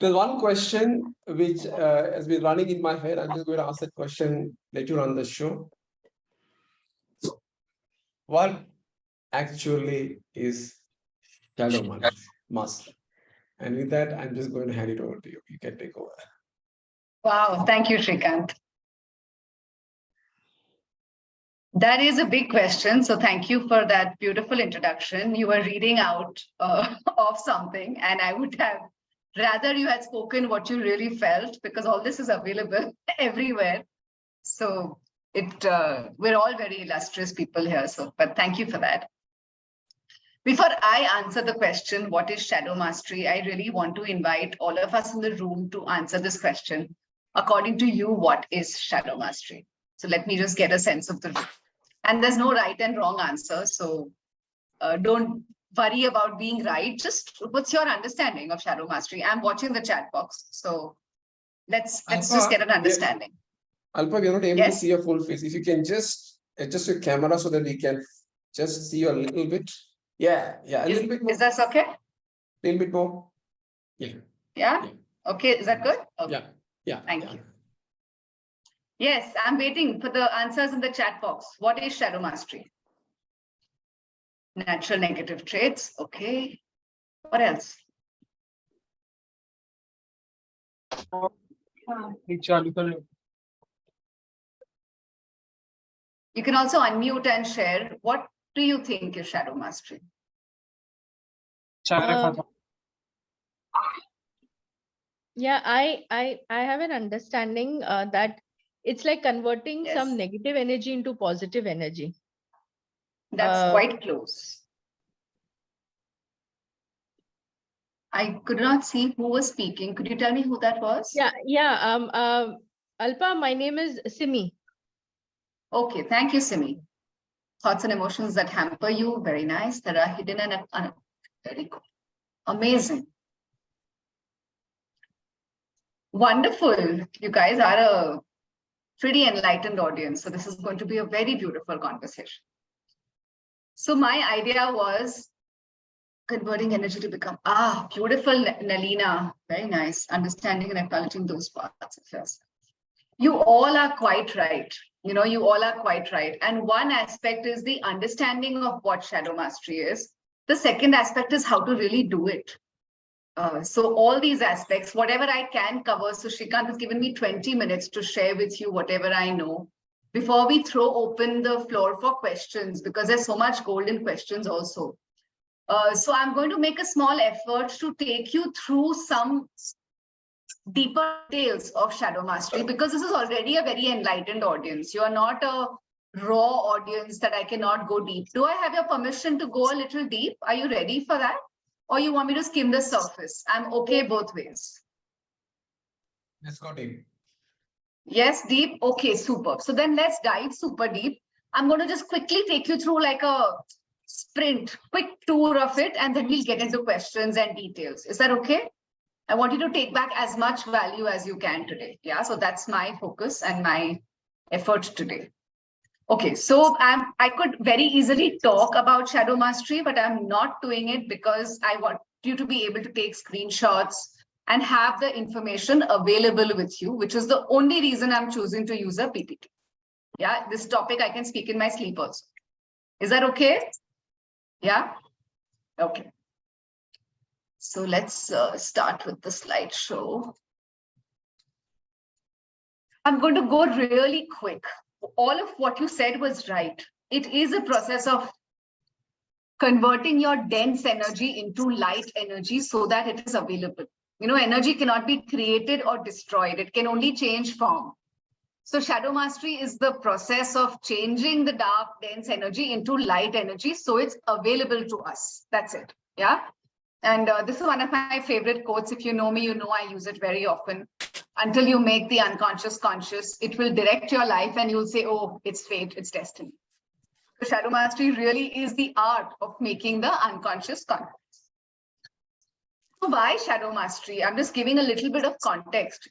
There's one question which has been running in my head. I'm just going to ask that question later on the show. What actually is shadow master? And with that, I'm just going to hand it over to you. You can take over. Wow, thank you, Shrikant. That is a big question. So thank you for that beautiful introduction. You were reading out of something, and I would have rather you had spoken what you really felt, because all this is available everywhere. So we're all very illustrious people here. So, but thank you for that. Before I answer the question, what is shadow mastery? I really want to invite all of us in the room to answer this question. According to you, what is shadow mastery? So let me just get a sense of the room. And there's no right and wrong answer. So don't worry about being right. Just what's your understanding of shadow mastery? I'm watching the chat box. So let's just get an understanding. Alpa, we are not able to see your full face. If you can just adjust your camera so that we can just see you a little bit. Yeah, a little bit more. Is that okay? A little bit more. Yeah? Okay, is that good? Okay. Yeah. Thank you. Yes, I'm waiting for the answers in the chat box. What is shadow mastery? Natural negative traits. Okay. What else? You can also unmute and share. What do you think is shadow mastery? Yeah, I have an understanding that it's like converting some negative energy into positive energy. That's quite close. I could not see who was speaking. Could you tell me who that was? Yeah. Alpa, my name is Simi. Okay, thank you, Simi. Thoughts and emotions that hamper you. Very nice. That are hidden and very cool. Amazing. Wonderful. You guys are a pretty enlightened audience. So this is going to be a very beautiful conversation. So my idea was converting energy to become, beautiful, Nalina. Very nice. Understanding and acknowledging those parts of yourself. You all are quite right. You all are quite right. And one aspect is the understanding of what shadow mastery is. The second aspect is how to really do it. So all these aspects, whatever I can cover. So Shrikant has given me 20 minutes to share with you whatever I know before we throw open the floor for questions, because there's so much gold in questions also. So I'm going to make a small effort to take you through some deeper details of shadow mastery, because this is already a very enlightened audience. You are not a raw audience that I cannot go deep. Do I have your permission to go a little deep? Are you ready for that? Or you want me to skim the surface? I'm okay both ways. Let's go deep. Yes, deep. Okay, super. So then let's dive super deep. I'm going to just quickly take you through like a sprint, quick tour of it, and then we'll get into questions and details. Is that okay? I want you to take back as much value as you can today. Yeah, so that's my focus and my effort today. Okay, so I could very easily talk about shadow mastery, but I'm not doing it because I want you to be able to take screenshots and have the information available with you, which is the only reason I'm choosing to use a PPT. Yeah, this topic I can speak in my sleep also. Is that okay? Yeah? Okay. So let's start with the slideshow. I'm going to go really quick. All of what you said was right. It is a process of converting your dense energy into light energy so that it is available. Energy cannot be created or destroyed. It can only change form. So shadow mastery is the process of changing the dark, dense energy into light energy so it's available to us. That's it. Yeah. And this is one of my favorite quotes. If you know me, you know I use it very often. Until you make the unconscious conscious, it will direct your life and you'll say, oh, it's fate, it's destiny. So shadow mastery really is the art of making the unconscious conscious. So why shadow mastery? I'm just giving a little bit of context.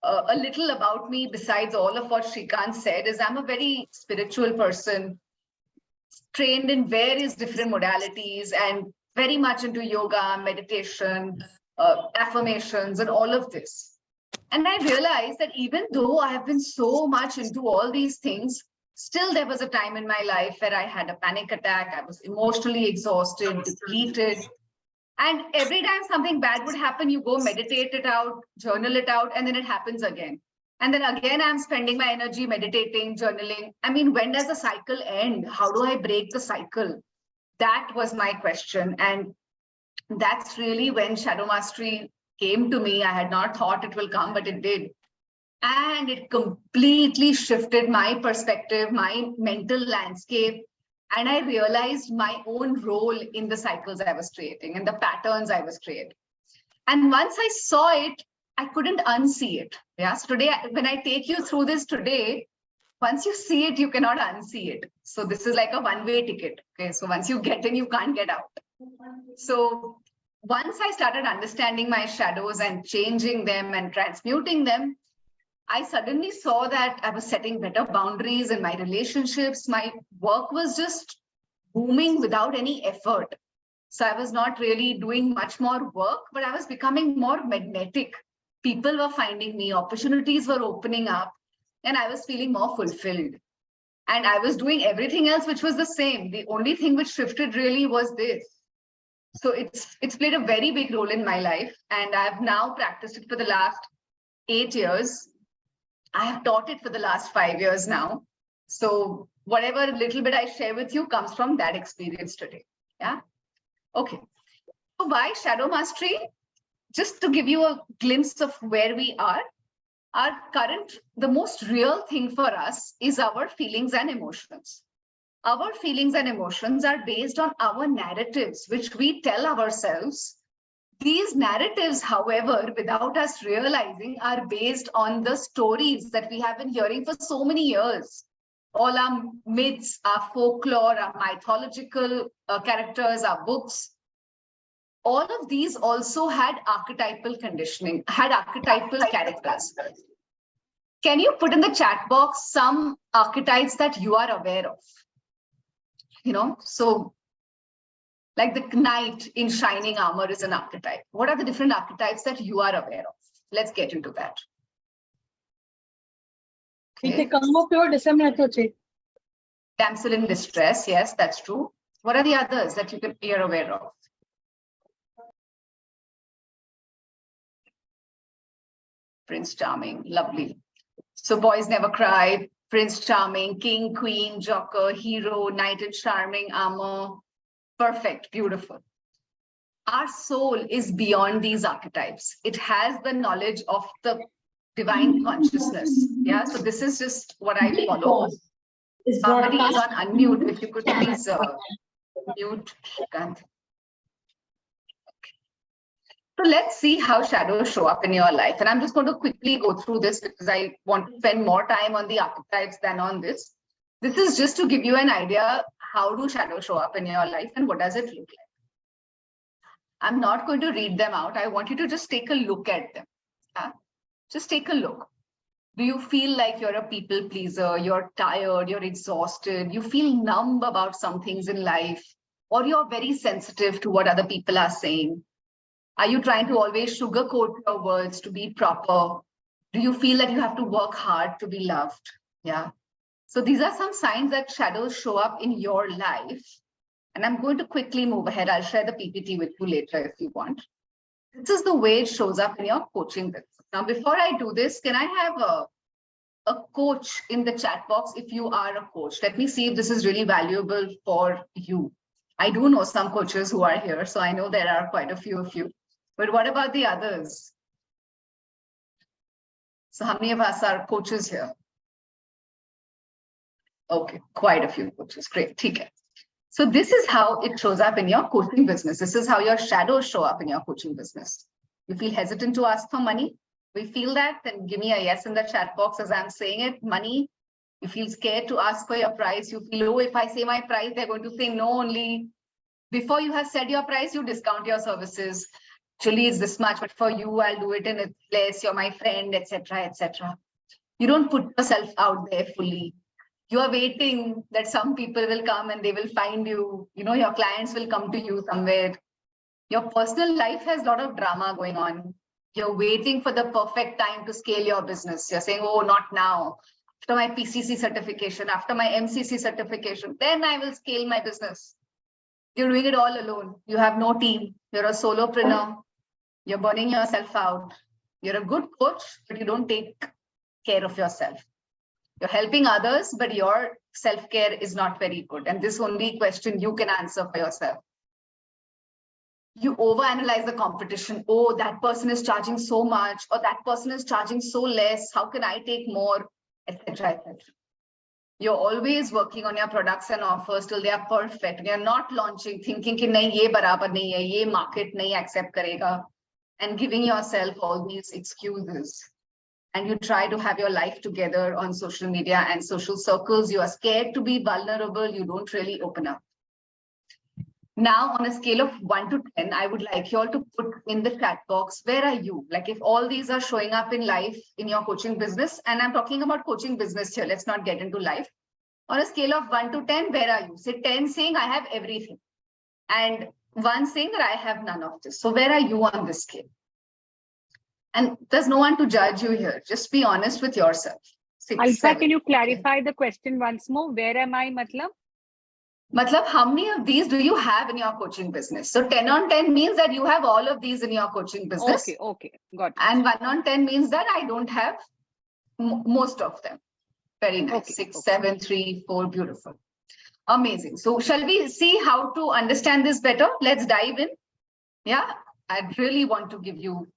A little about me, besides all of what Shrikant said, is I'm a very spiritual person, trained in various different modalities and very much into yoga, meditation, affirmations and all of this. And I realized that even though I have been so much into all these things, still there was a time in my life where I had a panic attack. I was emotionally exhausted, depleted. And every time something bad would happen, you go meditate it out, journal it out, and then it happens again. And then again, I'm spending my energy meditating, journaling. I mean, when does the cycle end? How do I break the cycle? That was my question. And that's really when Shadow Mastery came to me. I had not thought it will come, but it did. And it completely shifted my perspective, my mental landscape. And I realized my own role in the cycles I was creating and the patterns I was creating. And once I saw it, I couldn't unsee it. Yeah. So today, when I take you through this today, once you see it, you cannot unsee it. So this is like a one-way ticket. Okay. So once you get in, you can't get out. So once I started understanding my shadows and changing them and transmuting them, I suddenly saw that I was setting better boundaries in my relationships. My work was just booming without any effort. So I was not really doing much more work, but I was becoming more magnetic. People were finding me, opportunities were opening up, and I was feeling more fulfilled. And I was doing everything else, which was the same. The only thing which shifted really was this. So it's played a very big role in my life. And I've now practiced it for the last 8 years. I have taught it for the last 5 years now. So whatever little bit I share with you comes from that experience today. Yeah. Okay. So why Shadow Mastery? Just to give you a glimpse of where we are, the most real thing for us is our feelings and emotions. Our feelings and emotions are based on our narratives, which we tell ourselves. These narratives, however, without us realizing, are based on the stories that we have been hearing for so many years. All our myths, our folklore, our mythological characters, our books. All of these also had archetypal conditioning, had archetypal characters. Can you put in the chat box some archetypes that you are aware of? So like the knight in shining armor is an archetype. What are the different archetypes that you are aware of? Let's get into that. Okay. Damsel in distress. Yes, that's true. What are the others that you're aware of? Prince Charming. Lovely. So boys never cry. Prince Charming, king, queen, joker, hero, knight in shining armor. Perfect. Beautiful. Our soul is beyond these archetypes. It has the knowledge of the divine consciousness. Yeah. So this is just what I follow. Somebody is on unmute. If you could please mute Shrikant. So let's see how shadows show up in your life. And I'm just going to quickly go through this because I want to spend more time on the archetypes than on this. This is just to give you an idea, how do shadows show up in your life and what does it look like? I'm not going to read them out. I want you to just take a look at them. Just take a look. Do you feel like you're a people pleaser? You're tired, you're exhausted, you feel numb about some things in life, or you're very sensitive to what other people are saying? Are you trying to always sugarcoat your words to be proper? Do you feel that you have to work hard to be loved? Yeah. So these are some signs that shadows show up in your life. And I'm going to quickly move ahead. I'll share the PPT with you later if you want. This is the way it shows up in your coaching business. Now, before I do this, can I have a coach in the chat box if you are a coach? Let me see if this is really valuable for you. I do know some coaches who are here, so I know there are quite a few of you. But what about the others? So how many of us are coaches here? Okay, quite a few coaches. Great. Okay. So this is how it shows up in your coaching business. This is how your shadows show up in your coaching business. You feel hesitant to ask for money? We feel that? Then give me a yes in the chat box as I'm saying it. Money. You feel scared to ask for your price. You feel, oh, if I say my price, they're going to say no only. Before you have said your price, you discount your services. Actually, it's this much, but for you, I'll do it in a place. You're my friend, etc., etc. You don't put yourself out there fully. You are waiting that some people will come and they will find you. Your clients will come to you somewhere. Your personal life has a lot of drama going on. You're waiting for the perfect time to scale your business. You're saying, oh, not now. After my PCC certification, after my MCC certification, then I will scale my business. You're doing it all alone. You have no team. You're a solopreneur. You're burning yourself out. You're a good coach, but you don't take care of yourself. You're helping others, but your self-care is not very good. And this only question you can answer for yourself. You overanalyze the competition. Oh, that person is charging so much, or that person is charging so less. How can I take more, etc., etc. You're always working on your products and offers till they are perfect. You're not launching thinking कि नहीं ये बराबर नहीं है, ये market नहीं accept करेगा, and giving yourself all these excuses. And you try to have your life together on social media and social circles. You are scared to be vulnerable. You don't really open up. Now, on a scale of 1 to 10, I would like you all to put in the chat box, where are you? Like if all these are showing up in life in your coaching business, and I'm talking about coaching business here, let's not get into life. On a scale of 1 to 10, where are you? Say 10 saying I have everything, and 1 saying that I have none of this. So where are you on this scale? And there's no one to judge you here. Just be honest with yourself. 6, Alpa, 7. can you clarify the question once more? Where am I, matlab? Matlab, how many of these do you have in your coaching business? So 10 on 10 means that you have all of these in your coaching business. Okay, got it. And 1 on 10 means that I don't have most of them. Very nice. Okay, 6, okay. 7, 3, 4, beautiful. Amazing. So shall we see how to understand this better? Let's dive in. Yeah, I'd really want to give you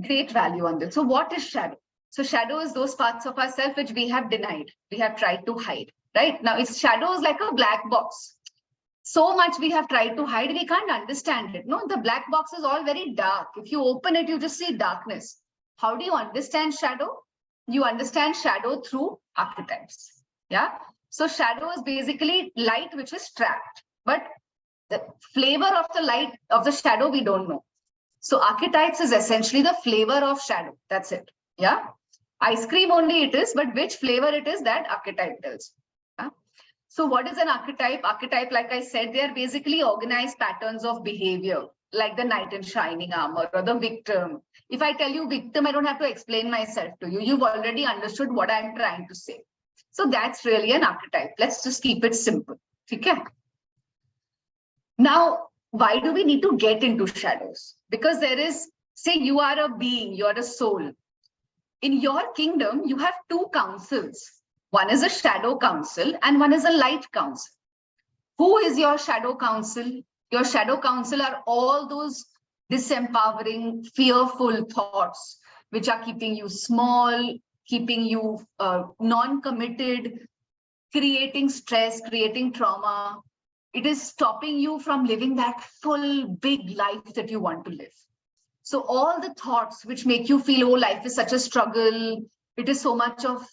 great value on this. So what is shadow? So shadow is those parts of ourselves which we have denied, we have tried to hide, right? Now it's shadow is like a black box. So much we have tried to hide, we can't understand it. No, the black box is all very dark. If you open it, you just see darkness. How do you understand shadow? You understand shadow through archetypes. Yeah. So shadow is basically light which is trapped, but the flavor of the light of the shadow we don't know. So archetypes is essentially the flavor of shadow. That's it. Yeah. Ice cream only it is, but which flavor it is that archetype tells. Yeah? So what is an archetype? Archetype, like I said, they are basically organized patterns of behavior, like the knight in shining armor or the victim. If I tell you victim, I don't have to explain myself to you. You've already understood what I'm trying to say. So that's really an archetype. Let's just keep it simple. Okay. Now, why do we need to get into shadows? Because there is, say you are a being, you're a soul. In your kingdom, you have 2 councils. One is a shadow council and one is a light council. Who is your shadow council? Your shadow council are all those disempowering, fearful thoughts, which are keeping you small, keeping you non-committed, creating stress, creating trauma. It is stopping you from living that full, big life that you want to live. So all the thoughts which make you feel, oh, life is such a struggle, it is so much of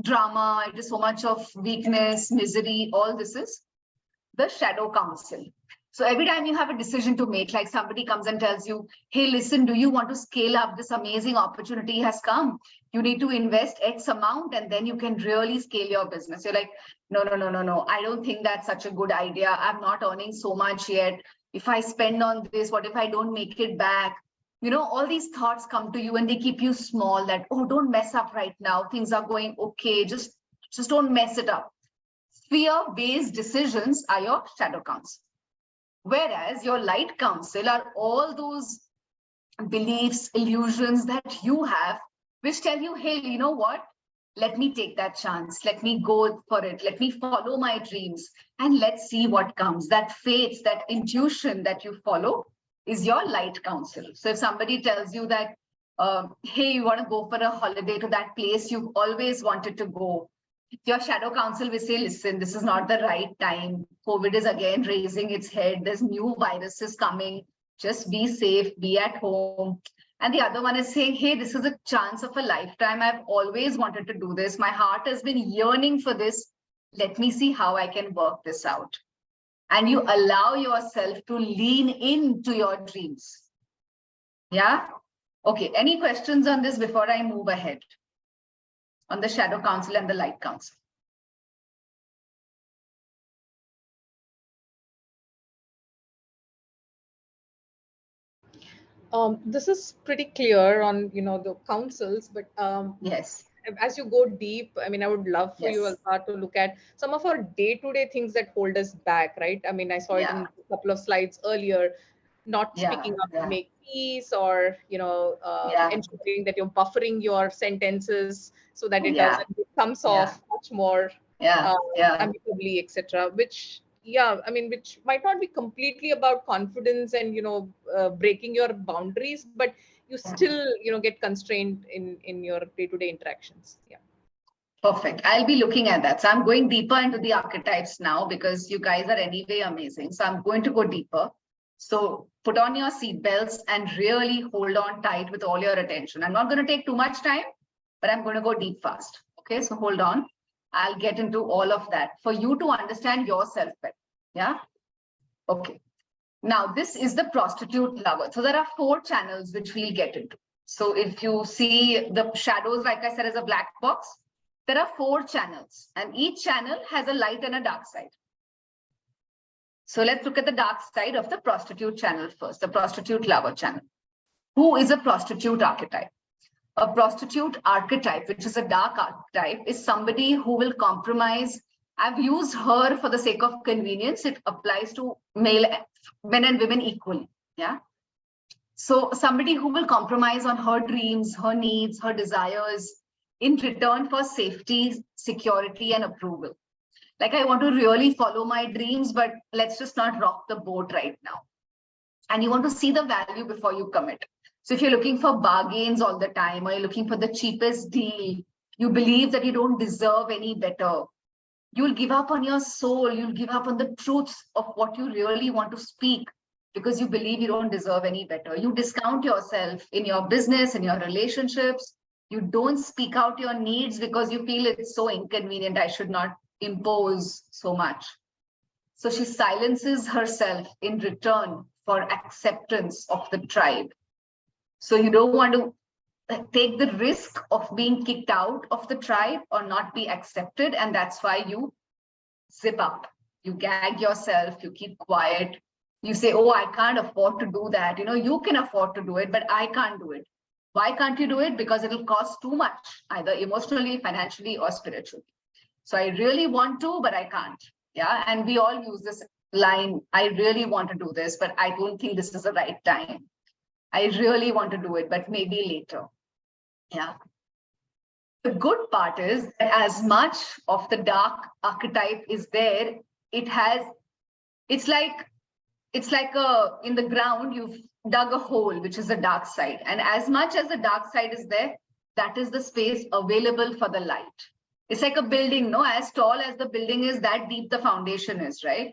drama, it is so much of weakness, misery, all this is the shadow council. So every time you have a decision to make, like somebody comes and tells you, hey, listen, do you want to scale up? This amazing opportunity has come. You need to invest X amount and then you can really scale your business. You're like, no. I don't think that's such a good idea. I'm not earning so much yet. If I spend on this, what if I don't make it back? You know, all these thoughts come to you and they keep you small that, oh, don't mess up right now. Things are going okay. Just don't mess it up. Fear-based decisions are your shadow council. Whereas your light council are all those beliefs, illusions that you have, which tell you, hey, you know what? Let me take that chance. Let me go for it. Let me follow my dreams and let's see what comes. That faith, that intuition that you follow is your light counsel. So if somebody tells you that, hey, you want to go for a holiday to that place you've always wanted to go, your shadow counsel will say, listen, this is not the right time. COVID is again raising its head. There's new viruses coming. Just be safe, be at home. And the other one is saying, hey, this is a chance of a lifetime. I've always wanted to do this. My heart has been yearning for this. Let me see how I can work this out. And you allow yourself to lean into your dreams. Yeah? Okay, any questions on this before I move ahead? On the shadow council and the light council. This is pretty clear on, the councils, but Yes. as you go deep, I mean, I would love for you, Yes. Alpa, to look at some of our day-to-day things that hold us back, right? I mean, I saw it in Yeah. a couple of slides earlier, not Yeah. speaking up to Yeah. make peace, or, Yeah. ensuring that you're buffering your sentences so that it Yeah. doesn't, it comes Yeah. off much more Yeah. uh, Yeah. amicably, etc. Which, yeah, I mean, which might not be completely about confidence and, breaking your boundaries, but you still, get constrained in your day-to-day interactions. Yeah. Perfect. I'll be looking at that. So I'm going deeper into the archetypes now because you guys are anyway amazing. So I'm going to go deeper. So put on your seatbelts and really hold on tight with all your attention. I'm not going to take too much time, but I'm going to go deep fast. Okay, so hold on. I'll get into all of that for you to understand yourself better. Yeah. Okay. Now, this is the prostitute lover. So there are 4 channels which we'll get into. So if you see the shadows, like I said, as a black box, there are 4 channels and each channel has a light and a dark side. So let's look at the dark side of the prostitute channel first, the prostitute lover channel. Who is a prostitute archetype? A prostitute archetype, which is a dark archetype, is somebody who will compromise. I've used her for the sake of convenience. It applies to men and women equally. Yeah. So somebody who will compromise on her dreams, her needs, her desires in return for safety, security, and approval. Like, I want to really follow my dreams, but let's just not rock the boat right now. And you want to see the value before you commit. So if you're looking for bargains all the time, or you're looking for the cheapest deal, you believe that you don't deserve any better, you'll give up on your soul, you'll give up on the truths of what you really want to speak because you believe you don't deserve any better. You discount yourself in your business, in your relationships. You don't speak out your needs because you feel it's so inconvenient. I should not impose so much. So she silences herself in return for acceptance of the tribe. So you don't want to take the risk of being kicked out of the tribe or not be accepted. And that's why you zip up, you gag yourself, you keep quiet. You say, oh, I can't afford to do that. You can afford to do it, but I can't do it. Why can't you do it? Because it'll cost too much, either emotionally, financially, or spiritually. So I really want to, but I can't. Yeah. And we all use this line, I really want to do this, but I don't think this is the right time. I really want to do it, but maybe later. Yeah. The good part is that as much of the dark archetype is there, it's like in the ground, you've dug a hole, which is the dark side. And as much as the dark side is there, that is the space available for the light. It's like a building, no? As tall as the building is, that deep the foundation is, right?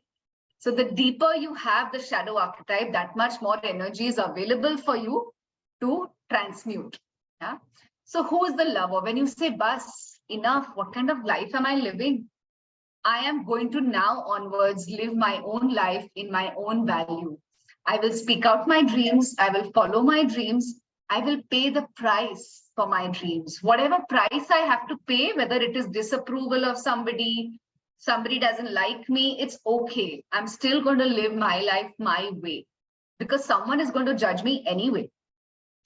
So the deeper you have the shadow archetype, that much more energy is available for you to transmute. Yeah. So who is the lover? When you say, bus, enough, what kind of life am I living? I am going to now onwards live my own life in my own value. I will speak out my dreams. I will follow my dreams. I will pay the price for my dreams. Whatever price I have to pay, whether it is disapproval of somebody doesn't like me, it's okay. I'm still going to live my life my way because someone is going to judge me anyway.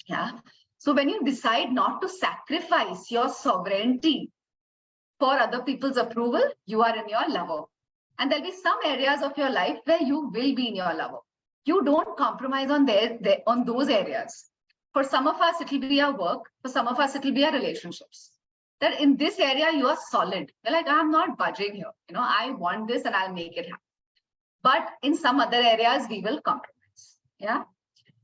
Yeah. So when you decide not to sacrifice your sovereignty for other people's approval, you are in your lover. And there'll be some areas of your life where you will be in your lover. You don't compromise on those areas. For some of us, it'll be our work. For some of us, it'll be our relationships. That in this area, you are solid. You're like, I'm not budging here. I want this and I'll make it happen. But in some other areas, we will compromise. Yeah.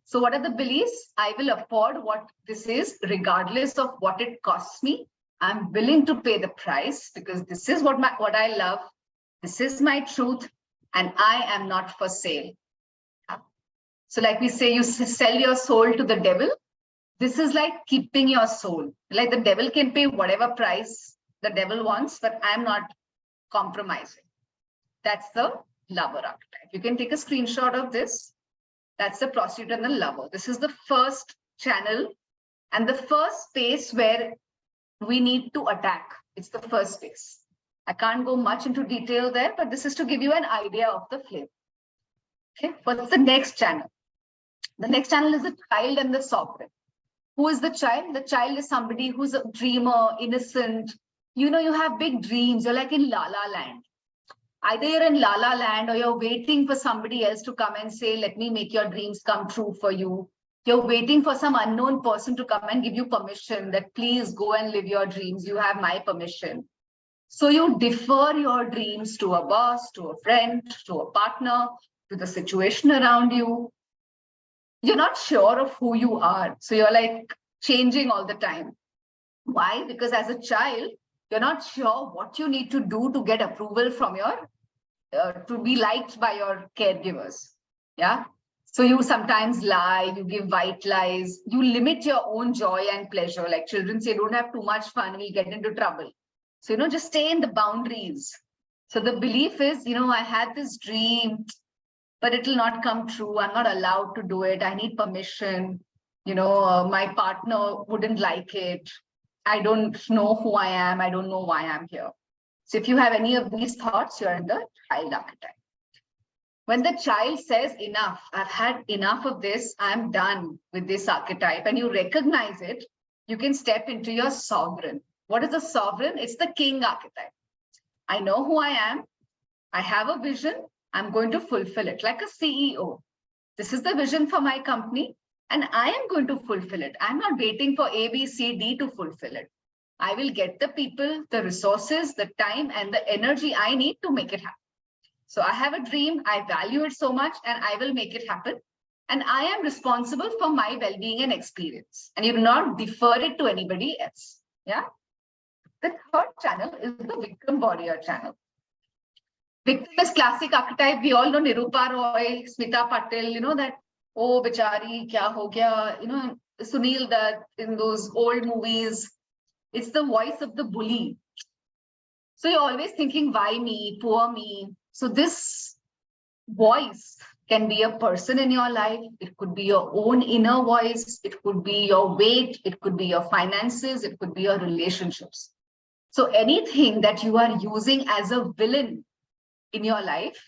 So what are the beliefs? I will afford what this is, regardless of what it costs me. I'm willing to pay the price because this is what I love. This is my truth, and I am not for sale. So like we say, you sell your soul to the devil. This is like keeping your soul. Like the devil can pay whatever price the devil wants, but I'm not compromising. That's the lover archetype. You can take a screenshot of this. That's the prostitute and the lover. This is the first channel and the first space where we need to attack. It's the first space. I can't go much into detail there, but this is to give you an idea of the flavor. Okay, what's the next channel? The next channel is the child and the sovereign. Who is the child? The child is somebody who's a dreamer, innocent. You know, you have big dreams. You're like in La La Land. Either you're in La La Land or you're waiting for somebody else to come and say, let me make your dreams come true for you. You're waiting for some unknown person to come and give you permission that please go and live your dreams. You have my permission. So you defer your dreams to a boss, to a friend, to a partner, to the situation around you. You're not sure of who you are. So you're like changing all the time. Why? Because as a child, you're not sure what you need to do to get approval from your, to be liked by your caregivers. Yeah. So you sometimes lie, you give white lies, you limit your own joy and pleasure. Like children say, don't have too much fun, we'll get into trouble. So, just stay in the boundaries. So the belief is, I had this dream, but it will not come true. I'm not allowed to do it. I need permission. My partner wouldn't like it. I don't know who I am. I don't know why I'm here. So if you have any of these thoughts, you're in the child archetype. When the child says, enough, I've had enough of this, I'm done with this archetype, and you recognize it, you can step into your sovereign. What is the sovereign? It's the king archetype. I know who I am. I have a vision. I'm going to fulfill it like a CEO. This is the vision for my company, and I am going to fulfill it. I'm not waiting for A, B, C, D to fulfill it. I will get the people, the resources, the time, and the energy I need to make it happen. So I have a dream. I value it so much, and I will make it happen. And I am responsible for my well-being and experience. And you do not defer it to anybody else. Yeah. The third channel is the victim warrior channel. Victim is classic archetype. We all know Nirupa Roy, Smita Patil, that, oh, bichari, kya ho gaya, Sunil Dutt in those old movies. It's the voice of the bully. So you're always thinking, why me, poor me? So this voice can be a person in your life. It could be your own inner voice. It could be your weight. It could be your finances. It could be your relationships. So anything that you are using as a villain in your life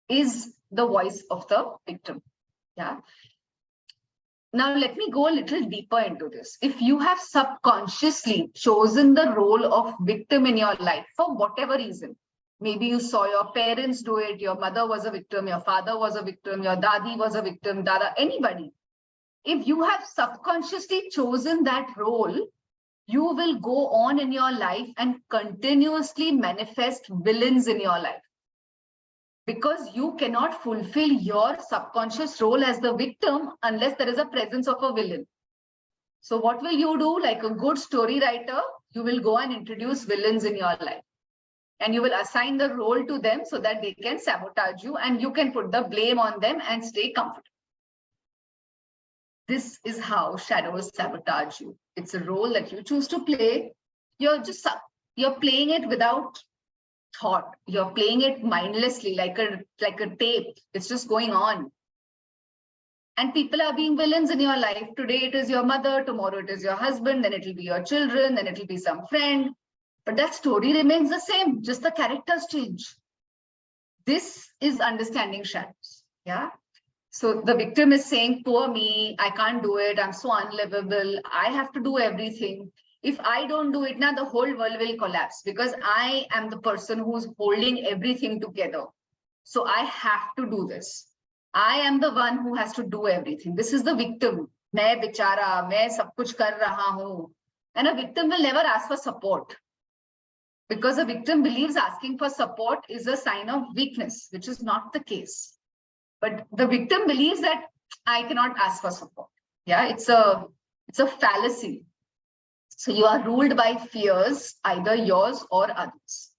is the voice of the victim. Yeah. Now, let me go a little deeper into this. If you have subconsciously chosen the role of victim in your life for whatever reason, maybe you saw your parents do it, your mother was a victim, your father was a victim, your dadi was a victim, dada, anybody. If you have subconsciously chosen that role, you will go on in your life and continuously manifest villains in your life. Because you cannot fulfill your subconscious role as the victim unless there is a presence of a villain. So what will you do? Like a good story writer, you will go and introduce villains in your life. And you will assign the role to them so that they can sabotage you and you can put the blame on them and stay comfortable. This is how shadows sabotage you. It's a role that you choose to play. You're playing it without thought. You're playing it mindlessly, like a tape. It's just going on. And people are being villains in your life. Today it is your mother, tomorrow it is your husband, then it will be your children, then it will be some friend. But that story remains the same, just the characters change. This is understanding shadows. Yeah. So the victim is saying, poor me, I can't do it, I'm so unlivable, I have to do everything. If I don't do it now, the whole world will collapse because I am the person who's holding everything together. So I have to do this. I am the one who has to do everything. This is the victim. Main bichara, main sab kuch kar raha hu. And a victim will never ask for support. Because a victim believes asking for support is a sign of weakness, which is not the case. But the victim believes that I cannot ask for support. Yeah, it's a fallacy. So you are ruled by fears, either yours or others.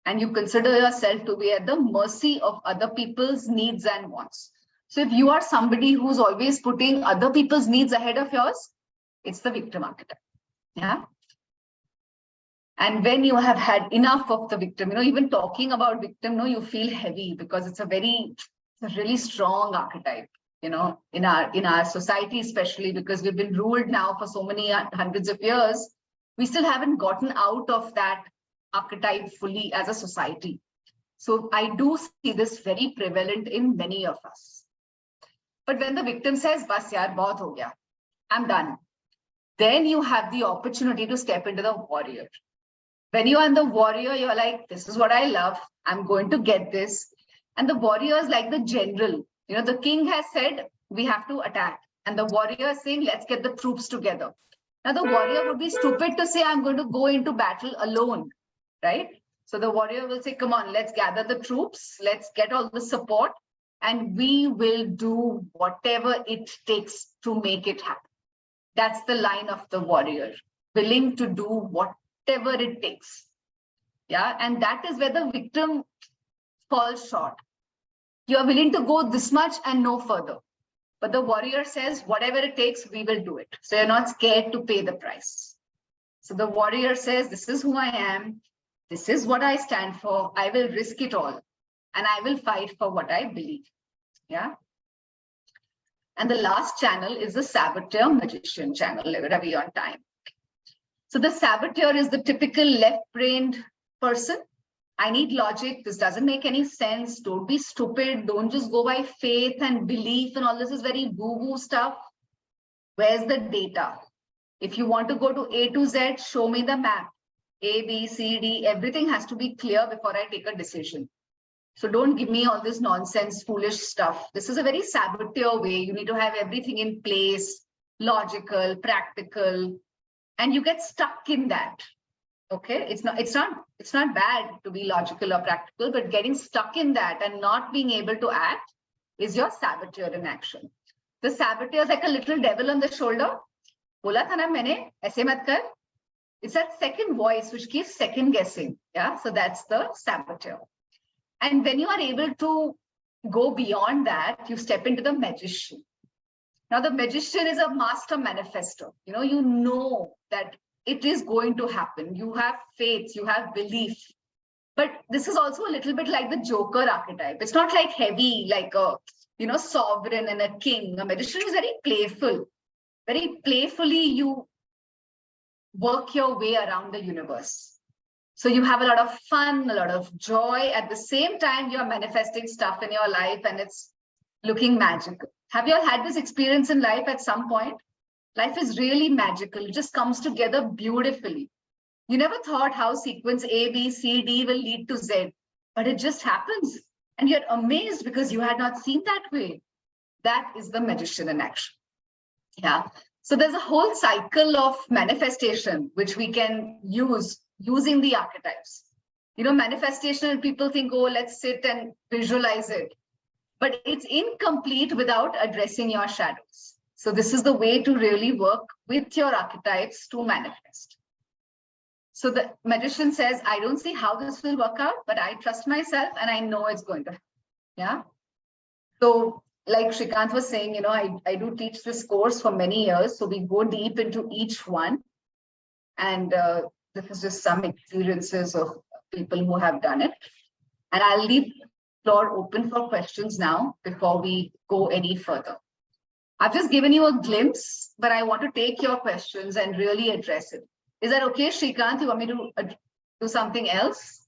And you consider yourself to be at the mercy of other people's needs and wants. So if you are somebody who's always putting other people's needs ahead of yours, it's the victim archetype. Yeah. And when you have had enough of the victim, even talking about victim, you feel heavy because it's a really strong archetype, in our society, especially because we've been ruled now for so many hundreds of years. We still haven't gotten out of that archetype fully as a society. So I do see this very prevalent in many of us. But when the victim says, "Bas yaar, bahut ho gaya, I'm done," then you have the opportunity to step into the warrior. When you are in the warrior, you're like, "This is what I love. I'm going to get this." And the warrior is like the general. You know, the king has said, "We have to attack." And the warrior is saying, "Let's get the troops together." Now, the warrior would be stupid to say, "I'm going to go into battle alone," right? So the warrior will say, "Come on, let's gather the troops. Let's get all the support. And we will do whatever it takes to make it happen." That's the line of the warrior, willing to do whatever it takes. Yeah, and that is where the victim falls short. You are willing to go this much and no further. But the warrior says, "Whatever it takes, we will do it." So you're not scared to pay the price. So the warrior says, "This is who I am. This is what I stand for. I will risk it all. And I will fight for what I believe." Yeah. And the last channel is the saboteur magician channel. Ravi, on time. So the saboteur is the typical left-brained person. "I need logic. This doesn't make any sense. Don't be stupid. Don't just go by faith and belief and all this is very woo-woo stuff. Where's the data? If you want to go to A to Z, show me the map. A, B, C, D, everything has to be clear before I take a decision. So don't give me all this nonsense, foolish stuff. This is a very saboteur way. You need to have everything in place, logical, practical, and you get stuck in that. Okay, it's not bad to be logical or practical, but getting stuck in that and not being able to act is your saboteur in action. The saboteur is like a little devil on the shoulder. Bola tha na maine, aise mat kar. It's that second voice which keeps second guessing. Yeah, so that's the saboteur. And when you are able to go beyond that, you step into the magician. Now, the magician is a master manifestor. You know that it is going to happen. You have faith, you have belief. But this is also a little bit like the Joker archetype. It's not like heavy, like a sovereign and a king. A magician is very playful. Very playfully, you work your way around the universe. So you have a lot of fun, a lot of joy. At the same time, you're manifesting stuff in your life and it's looking magical. Have you all had this experience in life at some point? Life is really magical. It just comes together beautifully. You never thought how sequence A, B, C, D will lead to Z, but it just happens. And you're amazed because you had not seen that way. That is the magician in action. Yeah. So there's a whole cycle of manifestation, which we can use using the archetypes. Manifestation, people think, "Oh, let's sit and visualize it." But it's incomplete without addressing your shadows. So this is the way to really work with your archetypes to manifest. So the magician says, "I don't see how this will work out, but I trust myself and I know it's going to happen." Yeah. So like Shrikant was saying, I do teach this course for many years. So we go deep into each one. And this is just some experiences of people who have done it. And I'll leave the floor open for questions now before we go any further. I've just given you a glimpse, but I want to take your questions and really address it. Is that okay, Shrikant? You want me to do something else?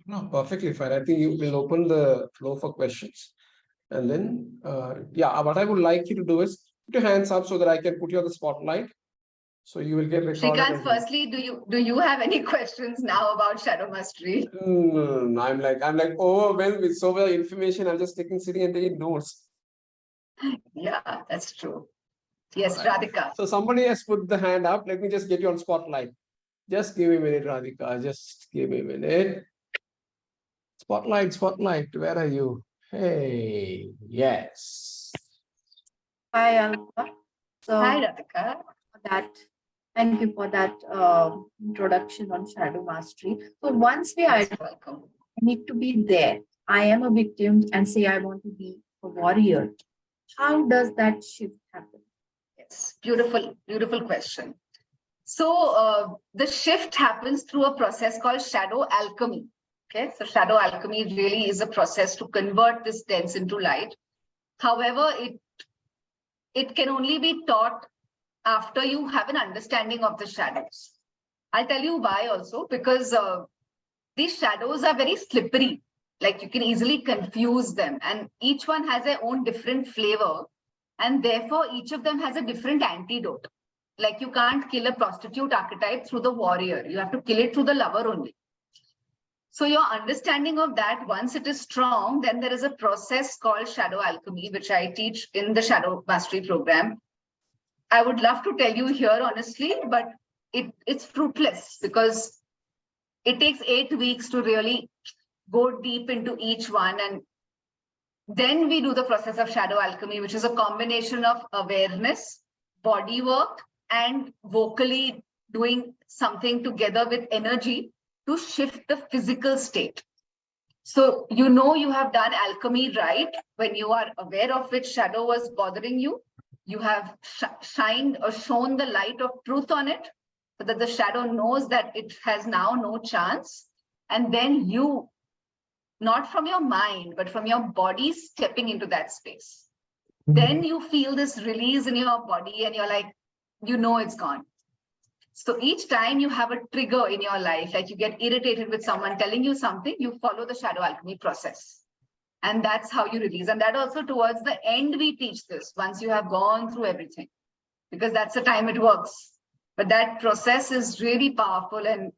No, perfectly fine. I think you will open the floor for questions. And then, what I would like you to do is put your hands up so that I can put you on the spotlight. So you will get recorded. Shrikant, firstly, do you have any questions now about shadow mastery? No. I'm like overwhelmed with so much information. I'm just sitting and taking notes. Yeah, that's true. Yes, Right. Radhika. So somebody has put the hand up. Let me just get you on spotlight. Just give me a minute, Radhika. Just give me a minute. Spotlight, where are you? Hey, yes. Hi, Alpa. So Hi, Radhika. thank you for that introduction on shadow mastery. So once we Welcome. need to be there, I am a victim and say I want to be a warrior. How does that shift happen? Yes, beautiful question. So the shift happens through a process called shadow alchemy. Okay, so shadow alchemy really is a process to convert this dense into light. However, it can only be taught after you have an understanding of the shadows. I'll tell you why also, because these shadows are very slippery. Like you can easily confuse them, and each one has their own different flavor, and therefore each of them has a different antidote. Like you can't kill a prostitute archetype through the warrior. You have to kill it through the lover only. So your understanding of that, once it is strong, then there is a process called shadow alchemy, which I teach in the Shadow Mastery program. I would love to tell you here, honestly, but it's fruitless because it takes 8 weeks to really go deep into each one. And then we do the process of shadow alchemy, which is a combination of awareness, body work, and vocally doing something together with energy to shift the physical state. So you know you have done alchemy right when you are aware of which shadow was bothering you. You have shined or shown the light of truth on it, so that the shadow knows that it has now no chance. And then you, not from your mind, but from your body, stepping into that space. Then you feel this release in your body and you're like, you know it's gone. So each time you have a trigger in your life, like you get irritated with someone telling you something, you follow the shadow alchemy process. And that's how you release. And that also towards the end, we teach this once you have gone through everything, because that's the time it works. But that process is really powerful and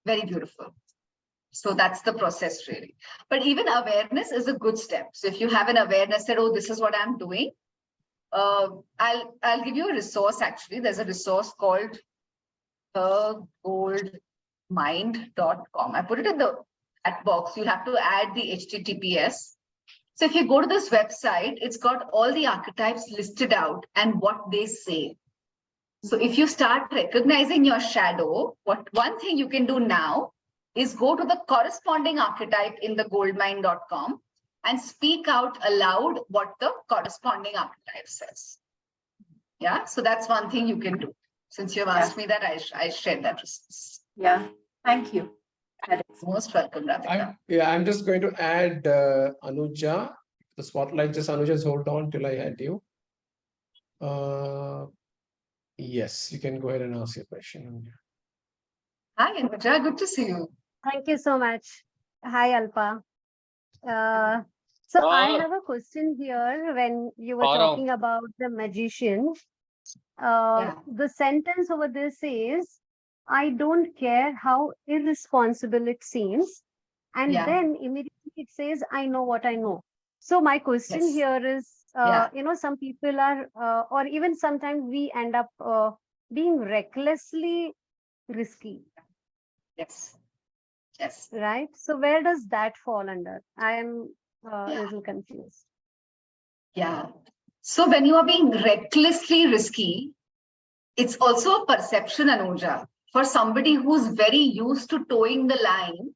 very beautiful. So that's the process really. But even awareness is a good step. So if you have an awareness that, oh, this is what I'm doing, I'll give you a resource actually. There's a resource called goldmind.com. I put it in the chat box. You'll have to add the HTTPS. So if you go to this website, it's got all the archetypes listed out and what they say. So if you start recognizing your shadow, one thing you can do now is go to the corresponding archetype in the goldmind.com and speak out aloud what the corresponding archetype says. Yeah, so that's one thing you can do. Since you've asked me that, I shared that resource. Yeah, thank you. Most welcome, Radhika. I'm just going to add Anuja, the spotlight. Just Anuja, just hold on till I add you. Yes, you can go ahead and ask your question. Hi, Anuja, good to see you. Thank you so much. Hi, Alpa. So I have a question here. When you were talking about the magician, the sentence over there says, I don't care how irresponsible it seems. And then immediately it says, I know what I know. So my question here is, some people are, or even sometimes we end up being recklessly risky. Yes. Yes. Right. So where does that fall under? I am a little confused. Yeah. So when you are being recklessly risky, it's also a perception, Anuja. For somebody who's very used to towing the line,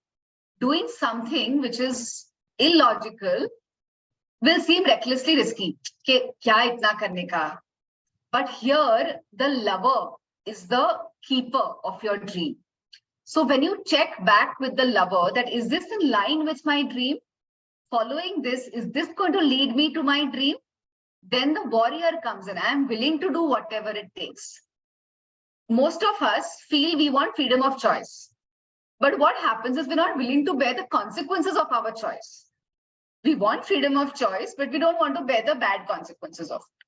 doing something which is illogical will seem recklessly risky. Kya itna karne ka? But here, the lover is the keeper of your dream. So when you check back with the lover, that is this in line with my dream? Following this, is this going to lead me to my dream? Then the warrior comes in. I am willing to do whatever it takes. Most of us feel we want freedom of choice. But what happens is we're not willing to bear the consequences of our choice. We want freedom of choice, but we don't want to bear the bad consequences of it.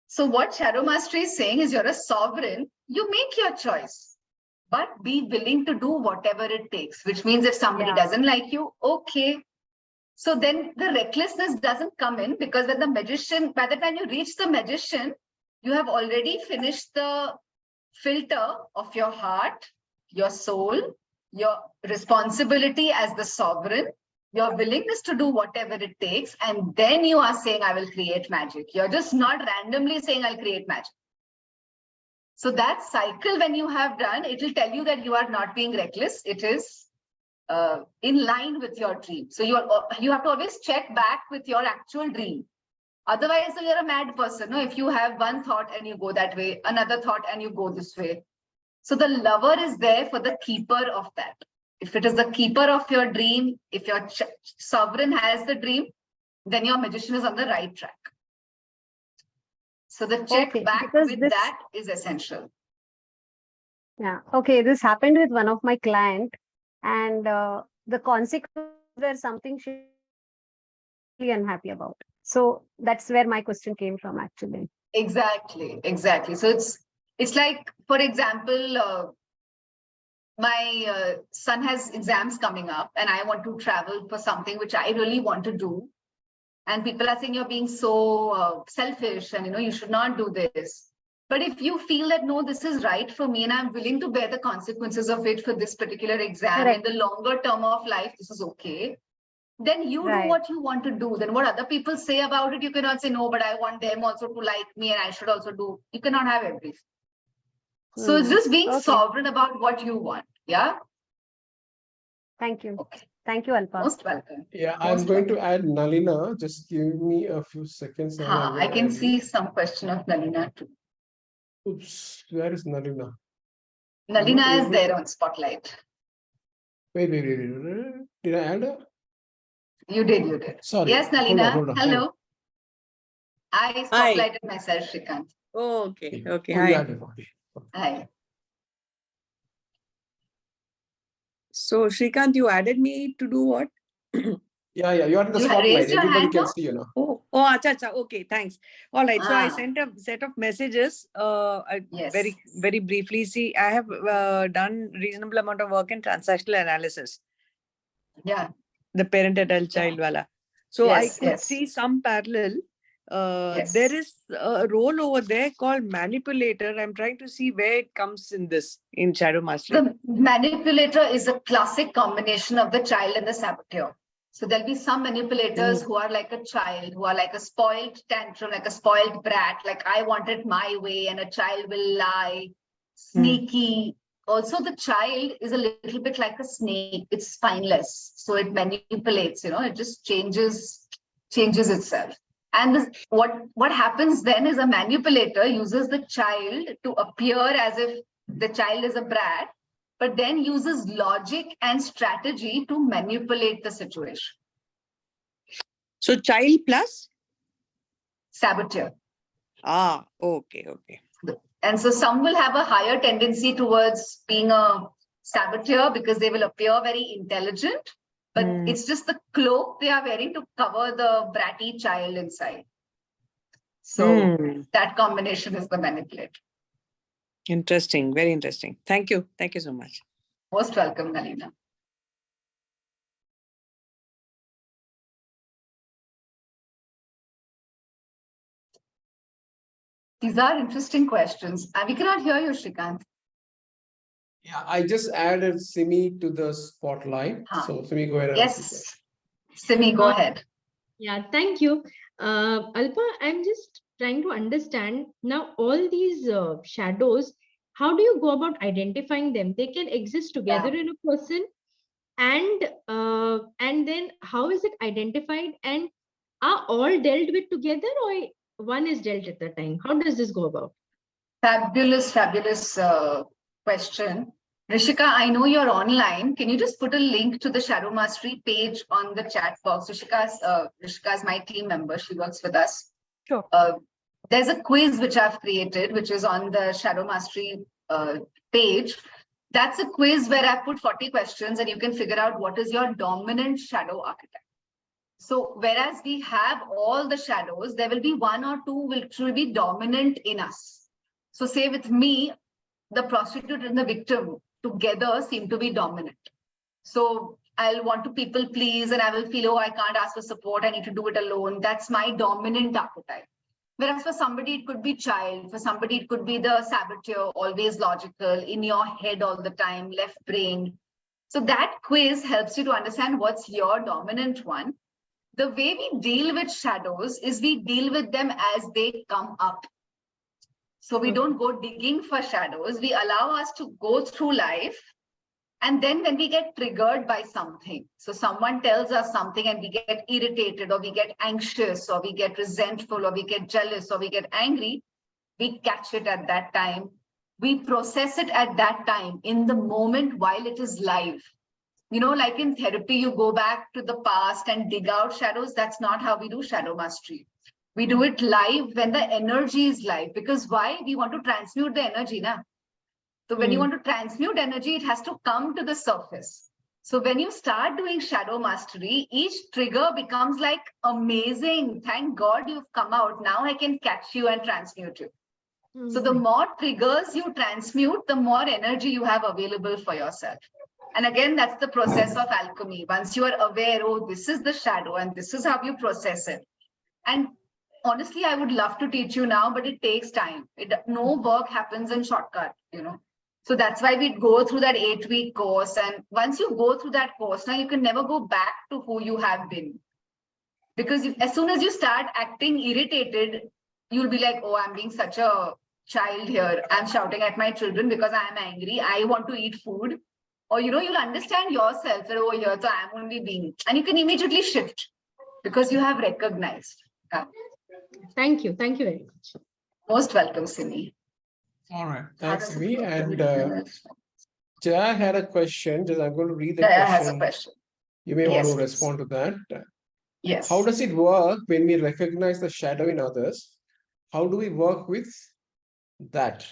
So what Shadow Mastery is saying is you're a sovereign, you make your choice, but be willing to do whatever it takes, which means if somebody doesn't like you, okay. So then the recklessness doesn't come in, because when the magician, by the time you reach the magician, you have already finished the filter of your heart, your soul, your responsibility as the sovereign, your willingness to do whatever it takes. And then you are saying, I will create magic. You're just not randomly saying, I'll create magic. So that cycle, when you have done, it will tell you that you are not being reckless. It is in line with your dream. So you have to always check back with your actual dream. Otherwise, you're a mad person. No? If you have one thought and you go that way, another thought and you go this way. So the lover is there for the keeper of that. If it is the keeper of your dream, if your sovereign has the dream, then your magician is on the right track. So the check back with that is essential. Yeah. Okay. This happened with one of my clients. And the consequences were something she really unhappy about. So that's where my question came from, actually. Exactly. So it's like, for example, my son has exams coming up and I want to travel for something which I really want to do. And people are saying you're being so selfish and, you should not do this. But if you feel that, no, this is right for me and I'm willing to bear the consequences of it for this particular exam, Correct. in the longer term of life, this is okay. Then you do what you want to do. Then what other people say about it, you cannot say, no, but I want them also to like me and I should also do. You cannot have everything. So it's just being sovereign about what you want. Yeah. Thank you. Okay. Thank you, Alpa. Most welcome. Yeah, I'm going to add Nalina. Just give me a few seconds. And I'm I gonna can add see some question of Nalina too. you. Oops, where is Nalina? Nalina is there on Spotlight. Wait. Did I add her? You did. Sorry. Yes, Nalina. Hold on. Hello. I spotlighted myself, Shrikant. Oh, okay. Oh, you Hi. added, okay. Hi. So, Shrikant, you added me to do what? Yeah, you are in the You spotlight. raised your Everybody hand can now? see, Oh, acha. Okay, thanks. All right. So I Ah. sent a set of messages. Yes. Very briefly. See, I have done reasonable amount of work in transactional analysis. Yeah. The parent-adult child wala. So Yes, I could yes. see some parallel. Yes. There is a role over there called manipulator. I'm trying to see where it comes in shadow mastery. The manipulator is a classic combination of the child and the saboteur. So there'll be some manipulators who are like a child, who are like a spoiled tantrum, like a spoiled brat, like I want it my way, and a child will lie, sneaky. Also, the child is a little bit like a snake. It's spineless. So it manipulates, it just changes itself. And what happens then is a manipulator uses the child to appear as if the child is a brat, but then uses logic and strategy to manipulate the situation. So child plus? Saboteur. Okay. And so some will have a higher tendency towards being a saboteur because they will appear very intelligent, but it's just the cloak they are wearing to cover the bratty child inside. So that combination is the manipulator. Interesting. Very interesting. Thank you. Thank you so much. Most welcome, Nalina. These are interesting questions. We cannot hear you, Shrikant. Yeah, I just added Simi to the spotlight. So Simi, go ahead. Yes, Simi, go ahead. Yeah, thank you. Alpa, I'm just trying to understand now all these shadows. How do you go about identifying them? They can exist together in a person, and then how is it identified? And are all dealt with together, or one is dealt at the time? How does this go about? Fabulous question. Rishika, I know you're online. Can you just put a link to the Shadow Mastery page on the chat box? Rishika's my team member. She works with us. Sure. There's a quiz which I've created, which is on the Shadow Mastery page. That's a quiz where I put 40 questions and you can figure out what is your dominant shadow archetype. So whereas we have all the shadows, there will be one or two which will be dominant in us. So say with me, the prostitute and the victim together seem to be dominant. So I'll want to people please and I will feel, oh, I can't ask for support. I need to do it alone. That's my dominant archetype. Whereas for somebody, it could be child. For somebody, it could be the saboteur, always logical, in your head all the time, left brain. So that quiz helps you to understand what's your dominant one. The way we deal with shadows is we deal with them as they come up. So we don't go digging for shadows. We allow us to go through life. And then when we get triggered by something, so someone tells us something and we get irritated or we get anxious or we get resentful or we get jealous or we get angry, we catch it at that time. We process it at that time in the moment while it is live. Like in therapy, you go back to the past and dig out shadows. That's not how we do shadow mastery. We do it live when the energy is live. Because why? We want to transmute the energy. So when you want to transmute energy, it has to come to the surface. So when you start doing shadow mastery, each trigger becomes like amazing. Thank God you've come out. Now I can catch you and transmute you. So the more triggers you transmute, the more energy you have available for yourself. And again, that's the process of alchemy. Once you are aware, oh, this is the shadow and this is how you process it. And honestly, I would love to teach you now, but it takes time. No work happens in shortcut, you know. So that's why we go through that 8-week course. And once you go through that course, now you can never go back to who you have been. Because as soon as you start acting irritated, you'll be like, oh, I'm being such a child here. I'm shouting at my children because I'm angry. I want to eat food. Or, you know, you'll understand yourself that, oh, here, so I'm only being. And you can immediately shift because you have recognized. Thank you. Thank you very much. Most welcome, Simi. All right. Thanks, Simi. And Jaya had a question. Just I'm going to read the Jaya question. has a question. You may want Yes, to please. respond to that. Yes. How does it work when we recognize the shadow in others? How do we work with that?